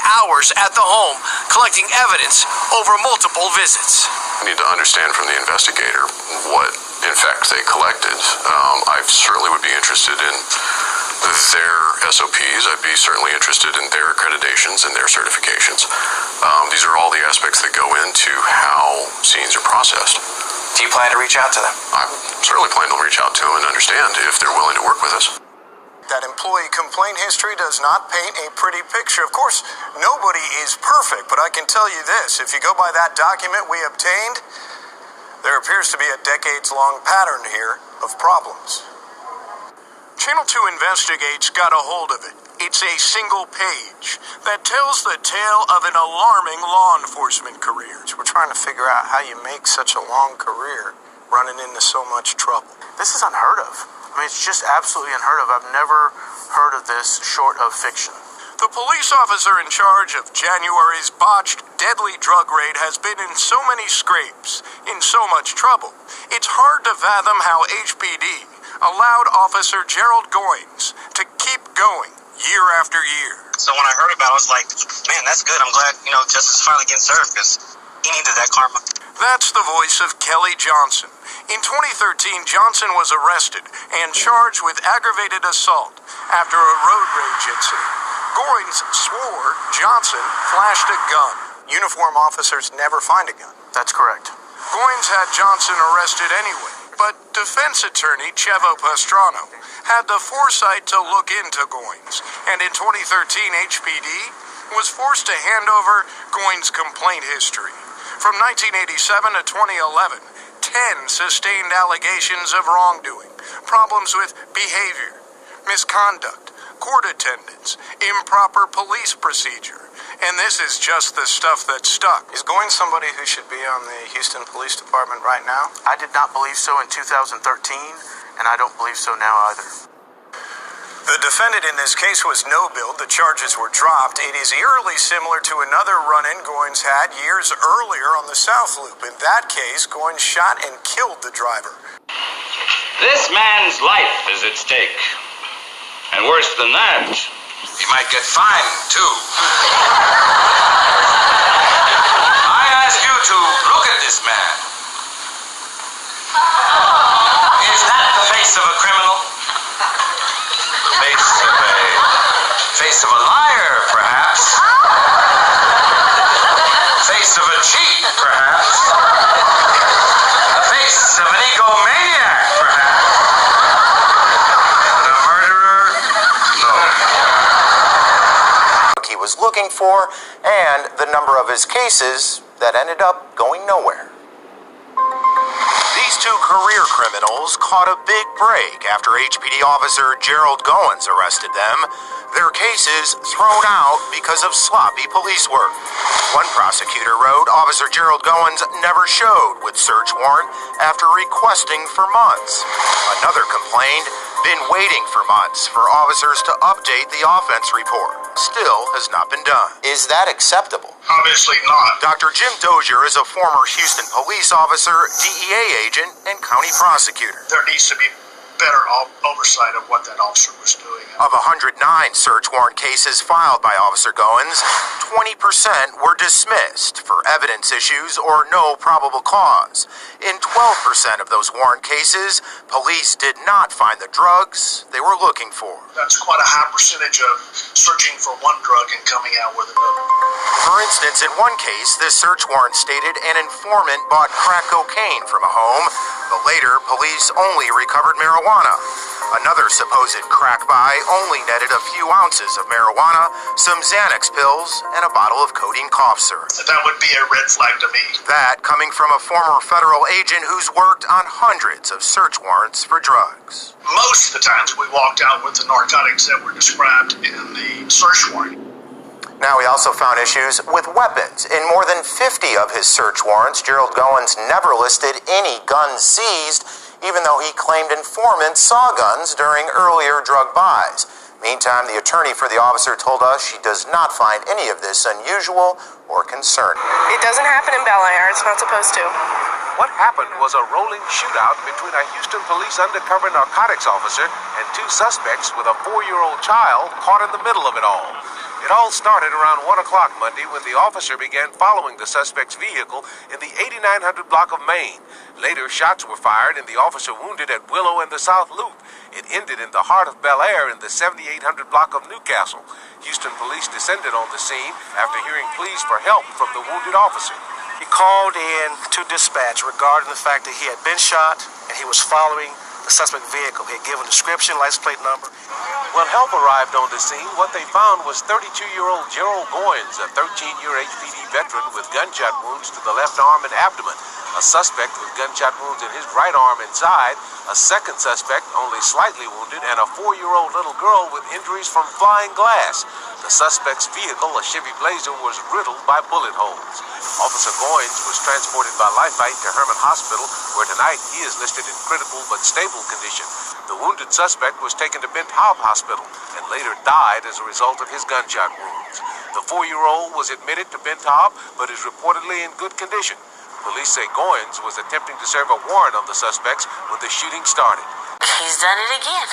hours at the home collecting evidence over multiple visits. We need to understand from the investigator what, in fact, they collected. I certainly would be interested in their SOPs. I'd be certainly interested in their accreditations and their certifications. These are all the aspects that go into how scenes are processed. Do you plan to reach out to them? I certainly plan to reach out to them and understand if they're willing to work with us. That employee complaint history does not paint a pretty picture. Of course, nobody is perfect, but I can tell you this. If you go by that document we obtained, there appears to be a decades-long pattern here of problems. Channel 2 Investigates got a hold of it. It's a single page that tells the tale of an alarming law enforcement career. We're trying to figure out how you make such a long career running into so much trouble. This is unheard of. It's just absolutely unheard of. I've never heard of this short of fiction. The police officer in charge of January's botched, deadly drug raid has been in so many scrapes, in so much trouble. It's hard to fathom how HPD allowed Officer Gerald Goines to keep going year after year. So when I heard about it, I was like, man, that's good. I'm glad, justice is finally getting served because he needed that karma. That's the voice of Kelly Johnson. In 2013, Johnson was arrested and charged with aggravated assault after a road rage incident. Goines swore Johnson flashed a gun. Uniform officers never find a gun. That's correct. Goines had Johnson arrested anyway, but defense attorney Chevo Pastrano had the foresight to look into Goines, and in 2013, HPD was forced to hand over Goines' complaint history. From 1987 to 2011, 10 sustained allegations of wrongdoing, problems with behavior, misconduct, court attendance, improper police procedure. And this is just the stuff that stuck. Is Goines somebody who should be on the Houston Police Department right now? I did not believe so in 2013, and I don't believe so now either. The defendant in this case was no-billed. The charges were dropped. It is eerily similar to another run-in Goines had years earlier on the South Loop. In that case, Goines shot and killed the driver. This man's life is at stake. And worse than that, he might get fined, too. I ask you to look at this man. Is that the face of a criminal? Face of a liar, perhaps. Face of a cheat, perhaps. The face of an egomaniac, perhaps. But a murderer? No. He was looking for, and the number of his cases that ended up going nowhere. These two career criminals caught a big break after HPD officer Gerald Goines arrested them. Their cases thrown out because of sloppy police work. One prosecutor wrote Officer Gerald Goines never showed with search warrant after requesting for months. Another complained been waiting for months for officers to update the offense report. Still has not been done. Is that acceptable? Obviously not. Dr. Jim Dozier is a former Houston police officer, DEA agent, and county prosecutor. There needs to be better oversight of what that officer was doing. Of 109 search warrant cases filed by Officer Goines, 20% were dismissed for evidence issues or no probable cause. In 12% of those warrant cases, police did not find the drugs they were looking for. That's quite a high percentage of searching for one drug and coming out with another. For instance, in one case, this search warrant stated an informant bought crack cocaine from a home, but later police only recovered marijuana. Another supposed crack buy only netted a few ounces of marijuana, some Xanax pills, and a bottle of codeine cough syrup. That would be a red flag to me. That coming from a former federal agent who's worked on hundreds of search warrants for drugs. Most of the times we walked out with the narcotics that were described in the search warrant. Now, he also found issues with weapons. In more than 50 of his search warrants, Gerald Goines never listed any guns seized, even though he claimed informants saw guns during earlier drug buys. Meantime, the attorney for the officer told us she does not find any of this unusual or concerning. It doesn't happen in Bel Air. It's not supposed to. What happened was a rolling shootout between a Houston police undercover narcotics officer and two suspects with a 4-year-old child caught in the middle of it all. It all started around 1 o'clock Monday when the officer began following the suspect's vehicle in the 8900 block of Maine. Later, shots were fired and the officer wounded at Willow and the South Loop. It ended in the heart of Bel Air in the 7800 block of Newcastle. Houston police descended on the scene after hearing pleas for help from the wounded officer. He called in to dispatch regarding the fact that he had been shot and he was following the suspect vehicle. He had given description, license plate number. When help arrived on the scene, what they found was 32-year-old Gerald Goines, a 13-year HPD veteran with gunshot wounds to the left arm and abdomen, a suspect with gunshot wounds in his right arm and side, a second suspect only slightly wounded, and a 4-year-old little girl with injuries from flying glass. The suspect's vehicle, a Chevy Blazer, was riddled by bullet holes. Officer Goines was transported by Lifelight to Herman Hospital, where tonight he is listed in critical but stable condition. The wounded suspect was taken to Bent Hop Hospital and later died as a result of his gunshot wounds. The 4-year-old was admitted to Bent Hop but is reportedly in good condition. Police say Goines was attempting to serve a warrant on the suspects when the shooting started. He's done it again.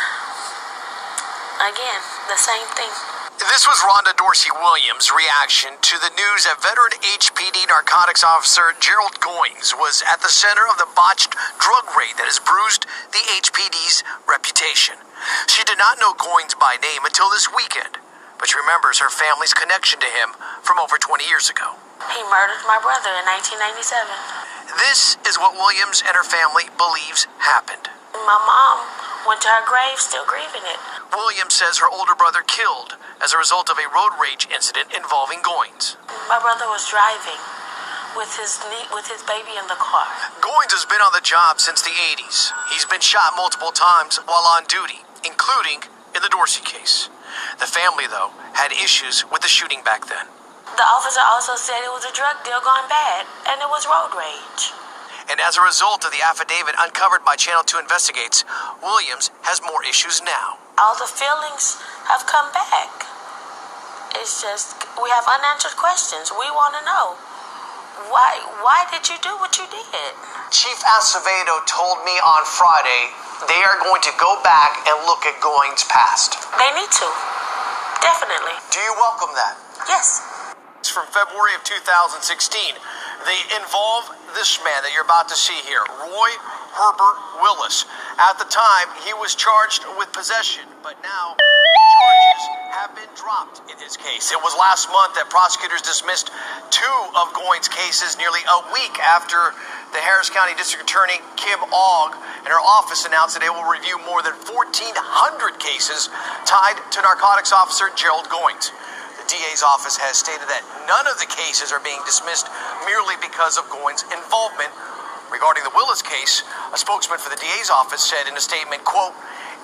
Again, the same thing. This was Rhonda Dorsey Williams' reaction to the news that veteran HPD narcotics officer Gerald Goines was at the center of the botched drug raid that has bruised the HPD's reputation. She did not know Goines by name until this weekend, but she remembers her family's connection to him from over 20 years ago. He murdered my brother in 1997. This is what Williams and her family believes happened. My mom went to her grave still grieving it. Williams says her older brother killed as a result of a road rage incident involving Goines. My brother was driving with his baby in the car. Goines has been on the job since the 80s. He's been shot multiple times while on duty, including in the Dorsey case. The family, though, had issues with the shooting back then. The officer also said it was a drug deal gone bad, and it was road rage. And as a result of the affidavit uncovered by Channel 2 Investigates, Williams has more issues now. All the feelings have come back. It's just, we have unanswered questions. We want to know, why did you do what you did? Chief Acevedo told me on Friday they are going to go back and look at Goines' past. They need to. Definitely. Do you welcome that? Yes. It's from February of 2016. They involve this man that you're about to see here, Roy Herbert Willis. At the time, he was charged with possession, but now charges have been dropped in his case. It was last month that prosecutors dismissed 2 of Goines' cases nearly a week after the Harris County District Attorney Kim Ogg and her office announced that they will review more than 1,400 cases tied to narcotics officer Gerald Goines. The DA's office has stated that none of the cases are being dismissed merely because of Goines' involvement. Regarding the Willis case, a spokesman for the DA's office said in a statement, quote,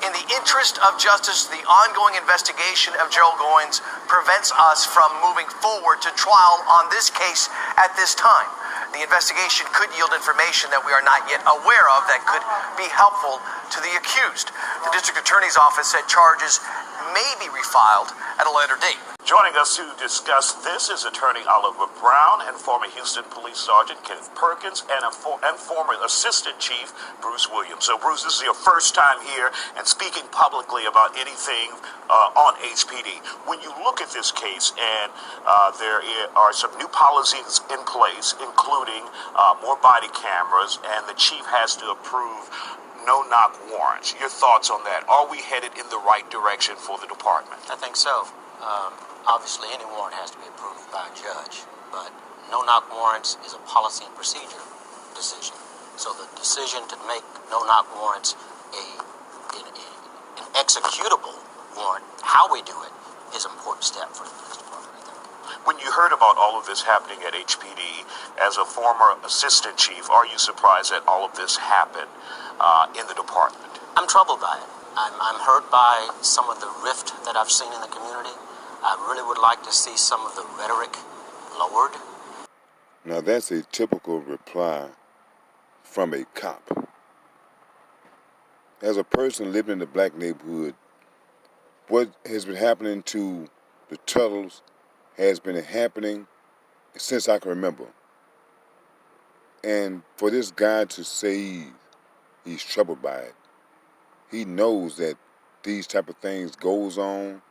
"In the interest of justice, the ongoing investigation of Gerald Goines prevents us from moving forward to trial on this case at this time. The investigation could yield information that we are not yet aware of that could be helpful to the accused." The district attorney's office said charges may be refiled at a later date. Joining us to discuss this is attorney Oliver Brown and former Houston Police Sergeant Kenneth Perkins and former Assistant Chief Bruce Williams. So, Bruce, this is your first time here and speaking publicly about anything on HPD. When you look at this case, and there are some new policies in place, including more body cameras, and the chief has to approve no-knock warrants. Your thoughts on that? Are we headed in the right direction for the department? I think so. Obviously, any warrant has to be approved by a judge, but no-knock warrants is a policy and procedure decision. So the decision to make no-knock warrants an executable warrant, how we do it, is an important step for the police department, I think. When you heard about all of this happening at HPD, as a former assistant chief, are you surprised that all of this happened in the department? I'm troubled by it. I'm hurt by some of the rift that I've seen in the community. I really would like to see some of the rhetoric lowered. Now that's a typical reply from a cop. As a person living in the black neighborhood, what has been happening to the Tuttles has been happening since I can remember. And for this guy to say he's troubled by it, he knows that these type of things goes on,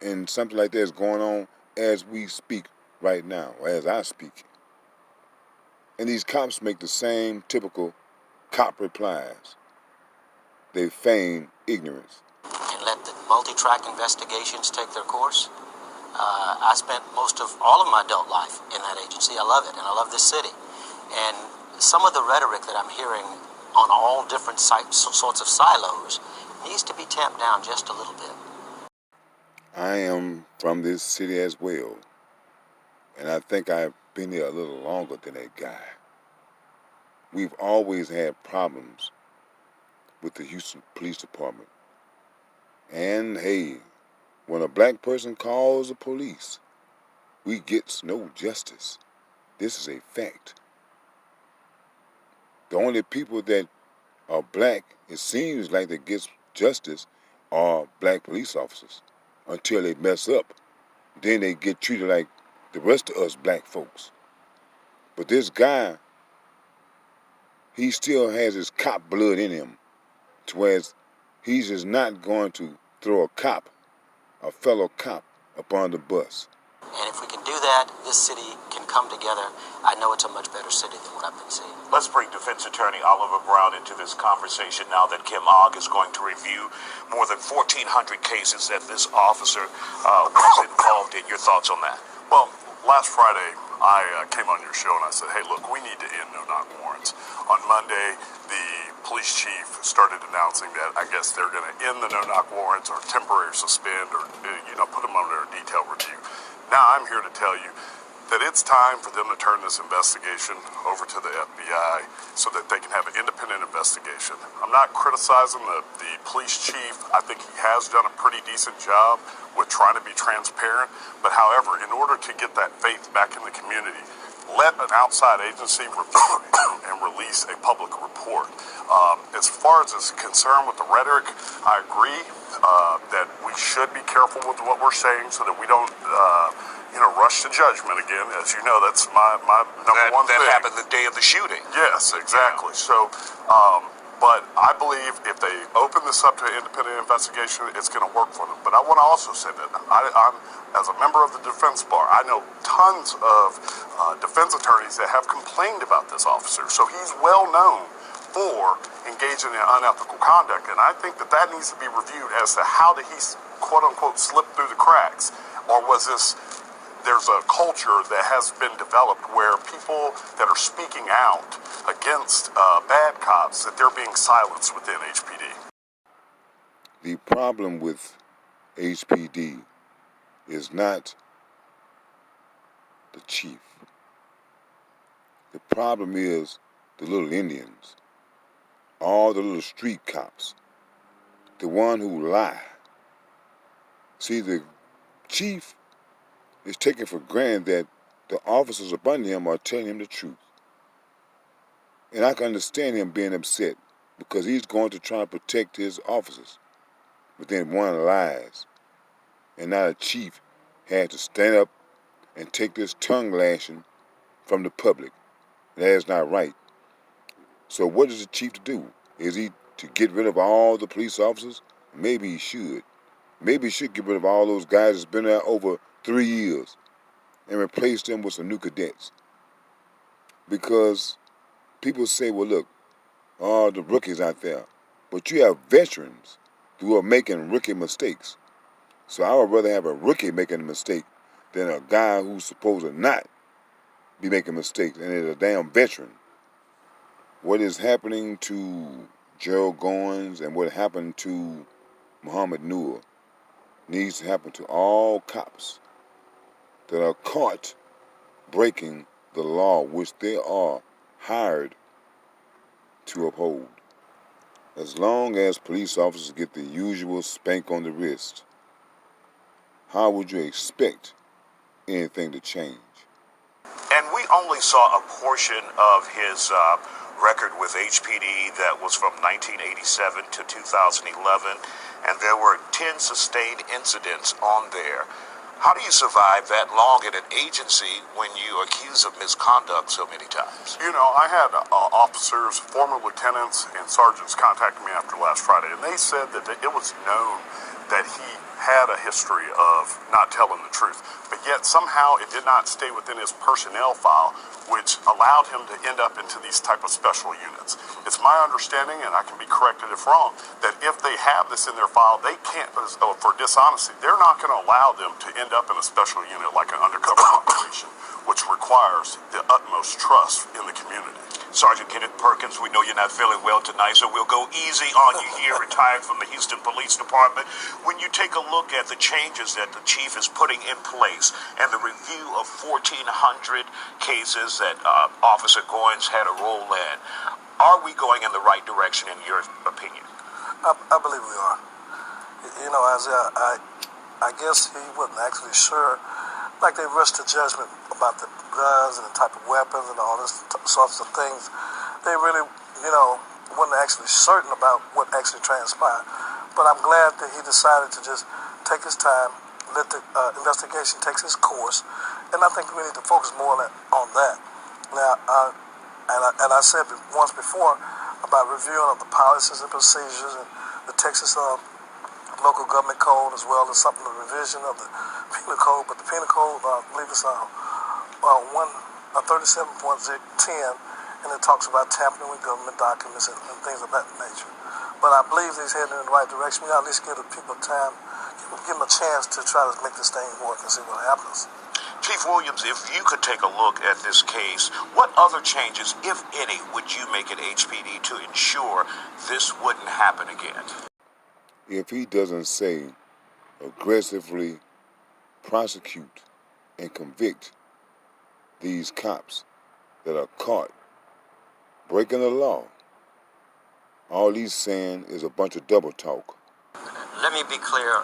and something like that is going on as we speak right now, as I speak. And these cops make the same typical cop replies. They feign ignorance. And let the multi-track investigations take their course. I spent most of all of my adult life in that agency. I love it, and I love this city. And some of the rhetoric that I'm hearing on all different sorts of silos needs to be tamped down just a little bit. I am from this city as well, and I think I've been here a little longer than that guy. We've always had problems with the Houston Police Department. And hey, when a black person calls the police, we get no justice. This is a fact. The only people that are black, it seems like that gets justice, are black police officers. Until they mess up, then they get treated like the rest of us black folks. But this guy, he still has his cop blood in him, to where he's just not going to throw a fellow cop, up on the bus. And if we can do that, this city can come together. I know it's a much better city than what I've been seeing. Let's bring defense attorney Oliver Brown into this conversation now that Kim Ogg is going to review more than 1,400 cases that this officer was involved in. Your thoughts on that? Well, last Friday, I came on your show and I said, hey, look, we need to end no-knock warrants. On Monday, the police chief started announcing that I guess they're going to end the no-knock warrants or temporary suspend or, put them under a detailed review. Now I'm here to tell you that it's time for them to turn this investigation over to the FBI so that they can have an independent investigation. I'm not criticizing the police chief. I think he has done a pretty decent job with trying to be transparent. But however, in order to get that faith back in the community, let an outside agency review and release a public report. As far as is concerned with the rhetoric, I agree that we should be careful with what we're saying so that we don't rush to judgment again. As you know, that's my number one thing. That happened the day of the shooting. Yes, exactly. So But I believe if they open this up to an independent investigation, it's going to work for them. But I want to also say that I'm, as a member of the defense bar, I know tons of defense attorneys that have complained about this officer. So he's well known for engaging in unethical conduct. And I think that that needs to be reviewed as to how did he, quote unquote, slip through the cracks? Or was this, there's a culture that has been developed where people that are speaking out against bad cops, that they're being silenced within HPD. The problem with HPD is not the chief. The problem is the little Indians, all the little street cops, the one who lie. See, the chief is taking for granted that the officers up under him are telling him the truth. And I can understand him being upset because he's going to try to protect his officers. But then one lies. And now the chief had to stand up and take this tongue lashing from the public. That is not right. So what is the chief to do? Is he to get rid of all the police officers? Maybe he should. Maybe he should get rid of all those guys that's been there over 3 years and replace them with some new cadets. Because people say, well, look, all the rookies out there. But you have veterans who are making rookie mistakes. So I would rather have a rookie making a mistake than a guy who's supposed to not be making mistakes and is a damn veteran. What is happening to Gerald Goines and what happened to Muhammad Noor needs to happen to all cops that are caught breaking the law, which they are hired to uphold. As long as police officers get the usual spank on the wrist, how would you expect anything to change? And we only saw a portion of his record with HPD that was from 1987 to 2011, and there were 10 sustained incidents on there. How do you survive that long in an agency when you are accused of misconduct so many times? You know, I had officers, former lieutenants, and sergeants contact me after last Friday, and they said that it was known that he had a history of not telling the truth, but yet somehow it did not stay within his personnel file, which allowed him to end up into these type of special units. It's my understanding, and I can be corrected if wrong, that if they have this in their file, they can't, for dishonesty, they're not going to allow them to end up in a special unit like an undercover operation, which requires the utmost trust in the community. Sergeant Kenneth Perkins, we know you're not feeling well tonight, so we'll go easy on you here, retired from the Houston Police Department. When you take a look at the changes that the chief is putting in place and the review of 1,400 cases that Officer Goines had a role in, are we going in the right direction in your opinion? I believe we are. You know, Isaiah, I guess he wasn't actually sure. Like they rushed to judgment about the guns and the type of weapons and all this sorts of things. They really, you know, wasn't actually certain about what actually transpired. But I'm glad that he decided to just take his time, let the investigation take its course, and I think we need to focus more on that. Now, and I said once before about reviewing of the policies and procedures and the Texas local government code, as well as something, the revision of the penal code. But the penal code, I believe it's 37.10, and it talks about tampering with government documents and things of that nature. But I believe he's heading in the right direction. We got to at least give the people time, give them a chance to try to make this thing work and see what happens. Chief Williams, if you could take a look at this case, what other changes, if any, would you make at HPD to ensure this wouldn't happen again? If he doesn't say aggressively prosecute and convict these cops that are caught breaking the law, all he's saying is a bunch of double talk. Let me be clear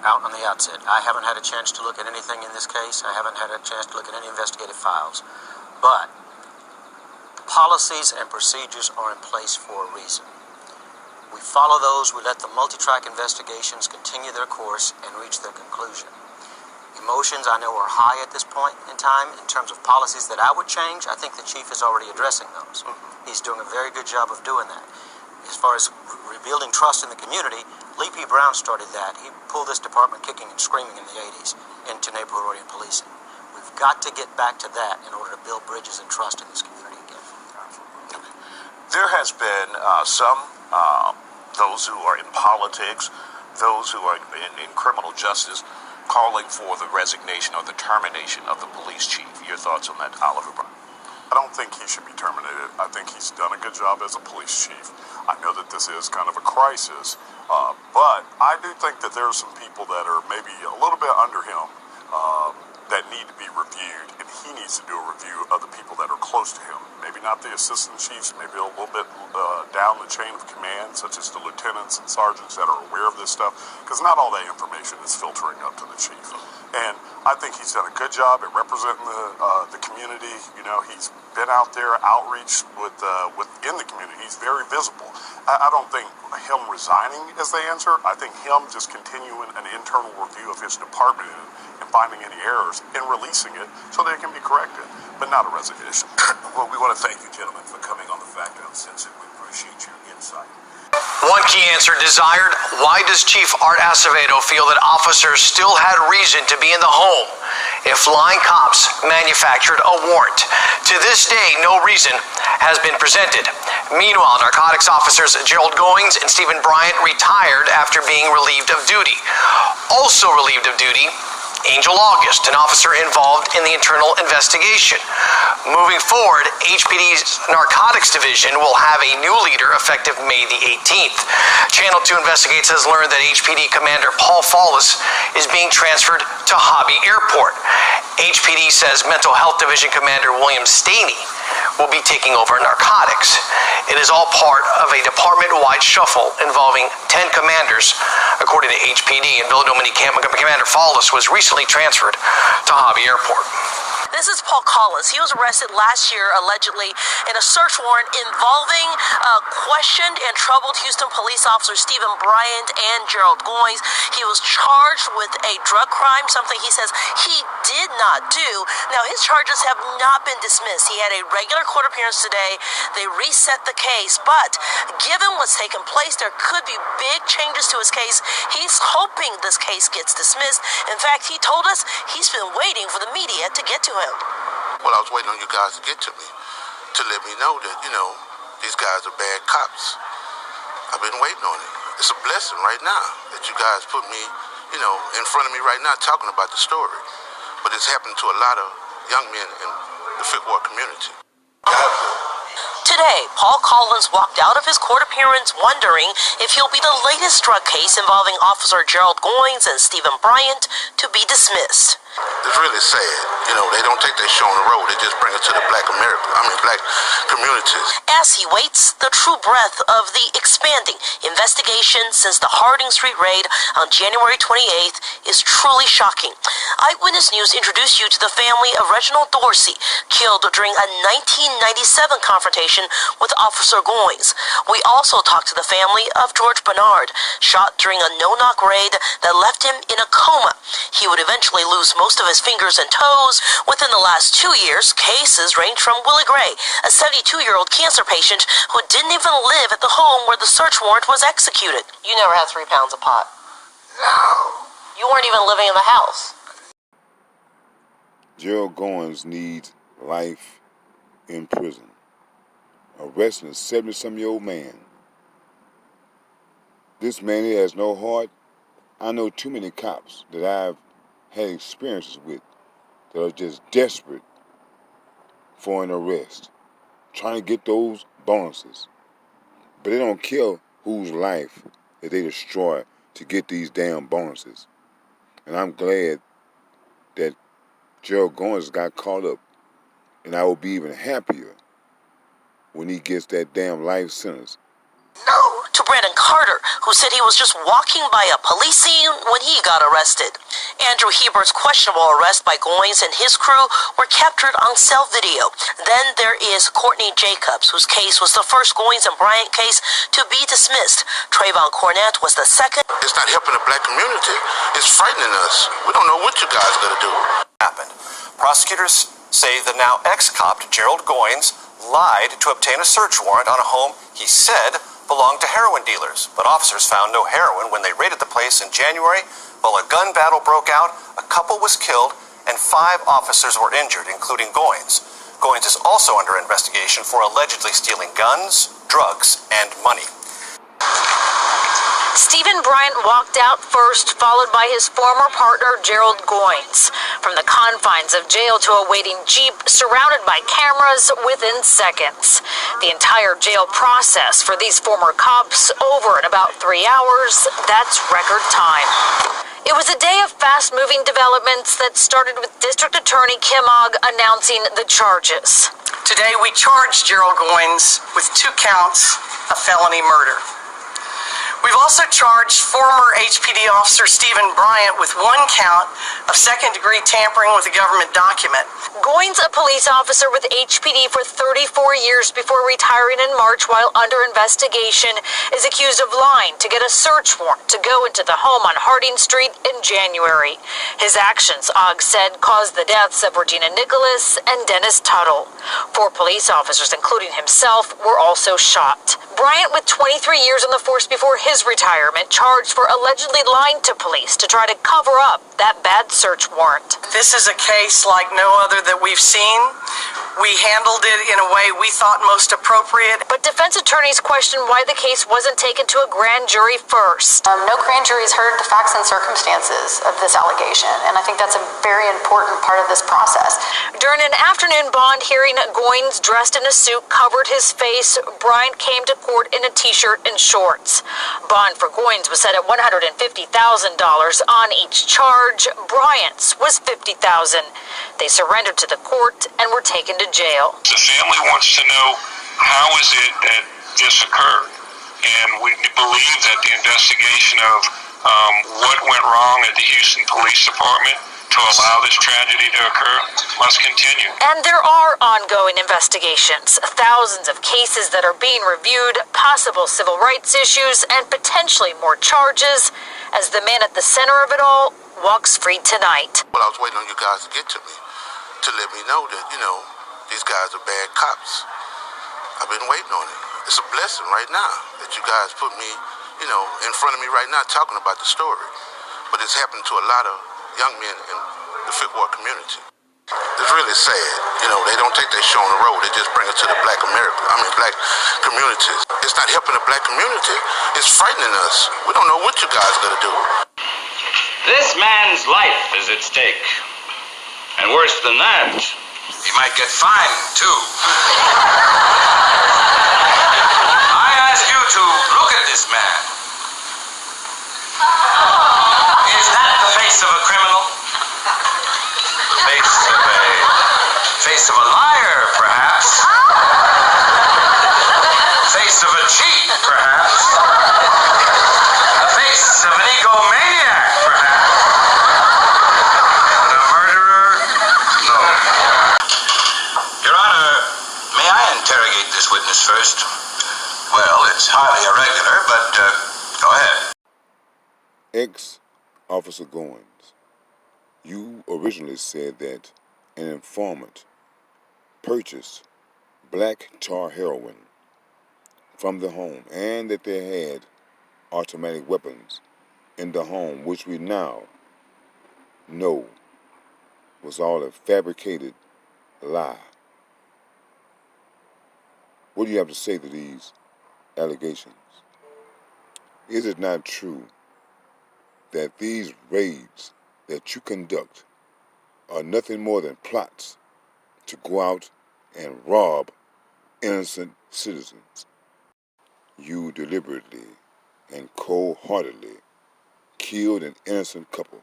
out on the outset. I haven't had a chance to look at anything in this case. I haven't had a chance to look at any investigative files. But policies and procedures are in place for a reason. We follow those, we let the multi-track investigations continue their course and reach their conclusion. Emotions, I know, are high at this point in time in terms of policies that I would change. I think the chief is already addressing those. He's doing a very good job of doing that. as far as rebuilding trust in the community, Lee P. Brown started that. He pulled this department kicking and screaming in the 80s into neighborhood-oriented policing. We've got to get back to that in order to build bridges and trust in this community again. There has been those who are in politics, those who are in criminal justice, calling for the resignation or the termination of the police chief. Your thoughts on that, Oliver Brown? I don't think he should be terminated. I think he's done a good job as a police chief. I know that this is kind of a crisis, but I do think that there are some people that are maybe a little bit under him that need to be reviewed, and he needs to do a review of the people that are close to him. Maybe not the assistant chiefs, maybe a little bit down the chain of command, such as the lieutenants and sergeants that are aware of this stuff, because not all that information is filtering up to the chief. And I think he's done a good job at representing the community. You know, he's been out there, outreach within the community. He's very visible. I don't think him resigning is the answer. I think him just continuing an internal review of his department and finding any errors and releasing it so they can be corrected, but not a resignation. Well, we want to thank you, gentlemen, for coming on the Fact Uncensored. We appreciate your insight. One key answer desired: why does Chief Art Acevedo feel that officers still had reason to be in the home if lying cops manufactured a warrant? To this day, no reason has been presented. Meanwhile, narcotics officers Gerald Goines and Stephen Bryant retired after being relieved of duty. Also relieved of duty, Angel August, an officer involved in the internal investigation. Moving forward, HPD's Narcotics Division will have a new leader effective May the 18th. Channel 2 Investigates has learned that HPD Commander Paul Fallis is being transferred to Hobby Airport. HPD says Mental Health Division Commander William Staney will be taking over narcotics. It is all part of a department-wide shuffle involving 10 commanders, according to HPD, and Villa Dominican Commander Fallis was recently transferred to Hobby Airport. This is Paul Collins. He was arrested last year, allegedly, in a search warrant involving questioned and troubled Houston police officer Stephen Bryant and Gerald Goines. He was charged with a drug crime, something he says he did not do. Now, his charges have not been dismissed. He had a regular court appearance today. They reset the case, but given what's taken place, there could be big changes to his case. He's hoping this case gets dismissed. In fact, he told us he's been waiting for the media to get to him. Well, I was waiting on you guys to get to me, to let me know that, you know, these guys are bad cops. I've been waiting on it. It's a blessing right now that you guys put me, you know, in front of me right now talking about the story. But it's happened to a lot of young men in the Fifth Ward community. Today, Paul Collins walked out of his court appearance wondering if he'll be the latest drug case involving Officer Gerald Goines and Stephen Bryant to be dismissed. It's really sad. You know, they don't take that show on the road. They just bring it to the black communities. As he waits, the true breadth of the expanding investigation since the Harding Street raid on January 28th is truly shocking. Eyewitness News introduced you to the family of Reginald Dorsey, killed during a 1997 confrontation with Officer Goines. We also talked to the family of George Bernard, shot during a no-knock raid that left him in a coma. He would eventually lose most of his fingers and toes. Within the last 2 years, cases range from Willie Gray, a 72-year-old cancer patient who didn't even live at the home where the search warrant was executed. You never had 3 pounds of pot. No. You weren't even living in the house. Gerald Goines needs life in prison. Arresting a 70-some-year-old man. This man, he has no heart. I know too many cops that I've had experiences with that are just desperate for an arrest, trying to get those bonuses. But they don't care whose life that they destroy to get these damn bonuses. And I'm glad that Gerald Goines got caught up, and I will be even happier when he gets that damn life sentence. No. To Brandon Carter, who said he was just walking by a police scene when he got arrested. Andrew Hebert's questionable arrest by Goines and his crew were captured on cell video. Then there is Courtney Jacobs, whose case was the first Goines and Bryant case to be dismissed. Trayvon Cornett was the second. It's not helping the black community. It's frightening us. We don't know what you guys are going to do. Happened. Prosecutors say the now ex-cop Gerald Goines lied to obtain a search warrant on a home he said belonged to heroin dealers, but officers found no heroin when they raided the place in January. While a gun battle broke out, a couple was killed, and 5 officers were injured, including Goines. Goines is also under investigation for allegedly stealing guns, drugs, and money. Stephen Bryant walked out first, followed by his former partner, Gerald Goines. From the confines of jail to a waiting Jeep, surrounded by cameras within seconds. The entire jail process for these former cops over in about 3 hours, that's record time. It was a day of fast-moving developments that started with District Attorney Kim Ogg announcing the charges. Today we charged Gerald Goines with 2 counts of felony murder. We've also charged former HPD officer Stephen Bryant with 1 count of second-degree tampering with a government document. Goines, a police officer with HPD for 34 years before retiring in March while under investigation, is accused of lying to get a search warrant to go into the home on Harding Street in January. His actions, Ogg said, caused the deaths of Regina Nicholas and Dennis Tuttle. 4 police officers, including himself, were also shot. Bryant, with 23 years on the force before his retirement, charged for allegedly lying to police to try to cover up that bad search warrant. This is a case like no other that we've seen. We handled it in a way we thought most appropriate. But defense attorneys questioned why the case wasn't taken to a grand jury first. No grand jury's heard the facts and circumstances of this allegation, and I think that's a very important part of this process. During an afternoon bond hearing, Goines, dressed in a suit, covered his face. Bryant came to court in a t-shirt and shorts. Bond for Goines was set at $150,000 on each charge. Bryant's was $50,000. They surrendered to the court and were taken to jail. The family wants to know, how is it that this occurred? And we believe that the investigation of what went wrong at the Houston Police Department to allow this tragedy to occur must continue. And there are ongoing investigations, thousands of cases that are being reviewed, possible civil rights issues, and potentially more charges, as the man at the center of it all walks free tonight. Well, I was waiting on you guys to get to me, to let me know that, these guys are bad cops. I've been waiting on it. It's a blessing right now that you guys put me, in front of me right now talking about the story. But it's happened to a lot of young men in the Fifth Ward community. It's really sad. They don't take their show on the road. They just bring it to the black communities. It's not helping the black community. It's frightening us. We don't know what you guys are going to do. This man's life is at stake. And worse than that, he might get fined, too. I ask you to look at this man. Is that the face of a criminal? The face of a liar, perhaps. The face of a cheat, perhaps. The face of an egomaniac, perhaps. But a murderer? No. Your Honor, may I interrogate this witness first? Well, it's highly irregular, but go ahead. Ex-Officer Goines, you originally said that an informant purchased black tar heroin from the home and that they had automatic weapons in the home, which we now know was all a fabricated lie. What do you have to say to these allegations? Is it not true that these raids that you conduct are nothing more than plots to go out and rob innocent citizens? You deliberately and cold-heartedly killed an innocent couple.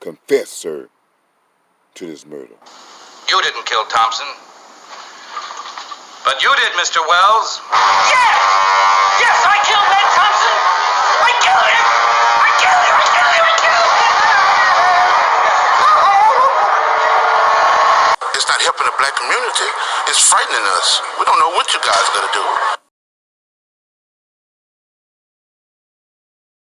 Confess, sir, to this murder. You didn't kill Thompson. But you did, Mr. Wells. Yes! Yes, I killed Ed Thompson! I killed him! I killed him! I killed him! I killed him! It's not helping the black community. It's frightening us. We don't know what you guys are going to do.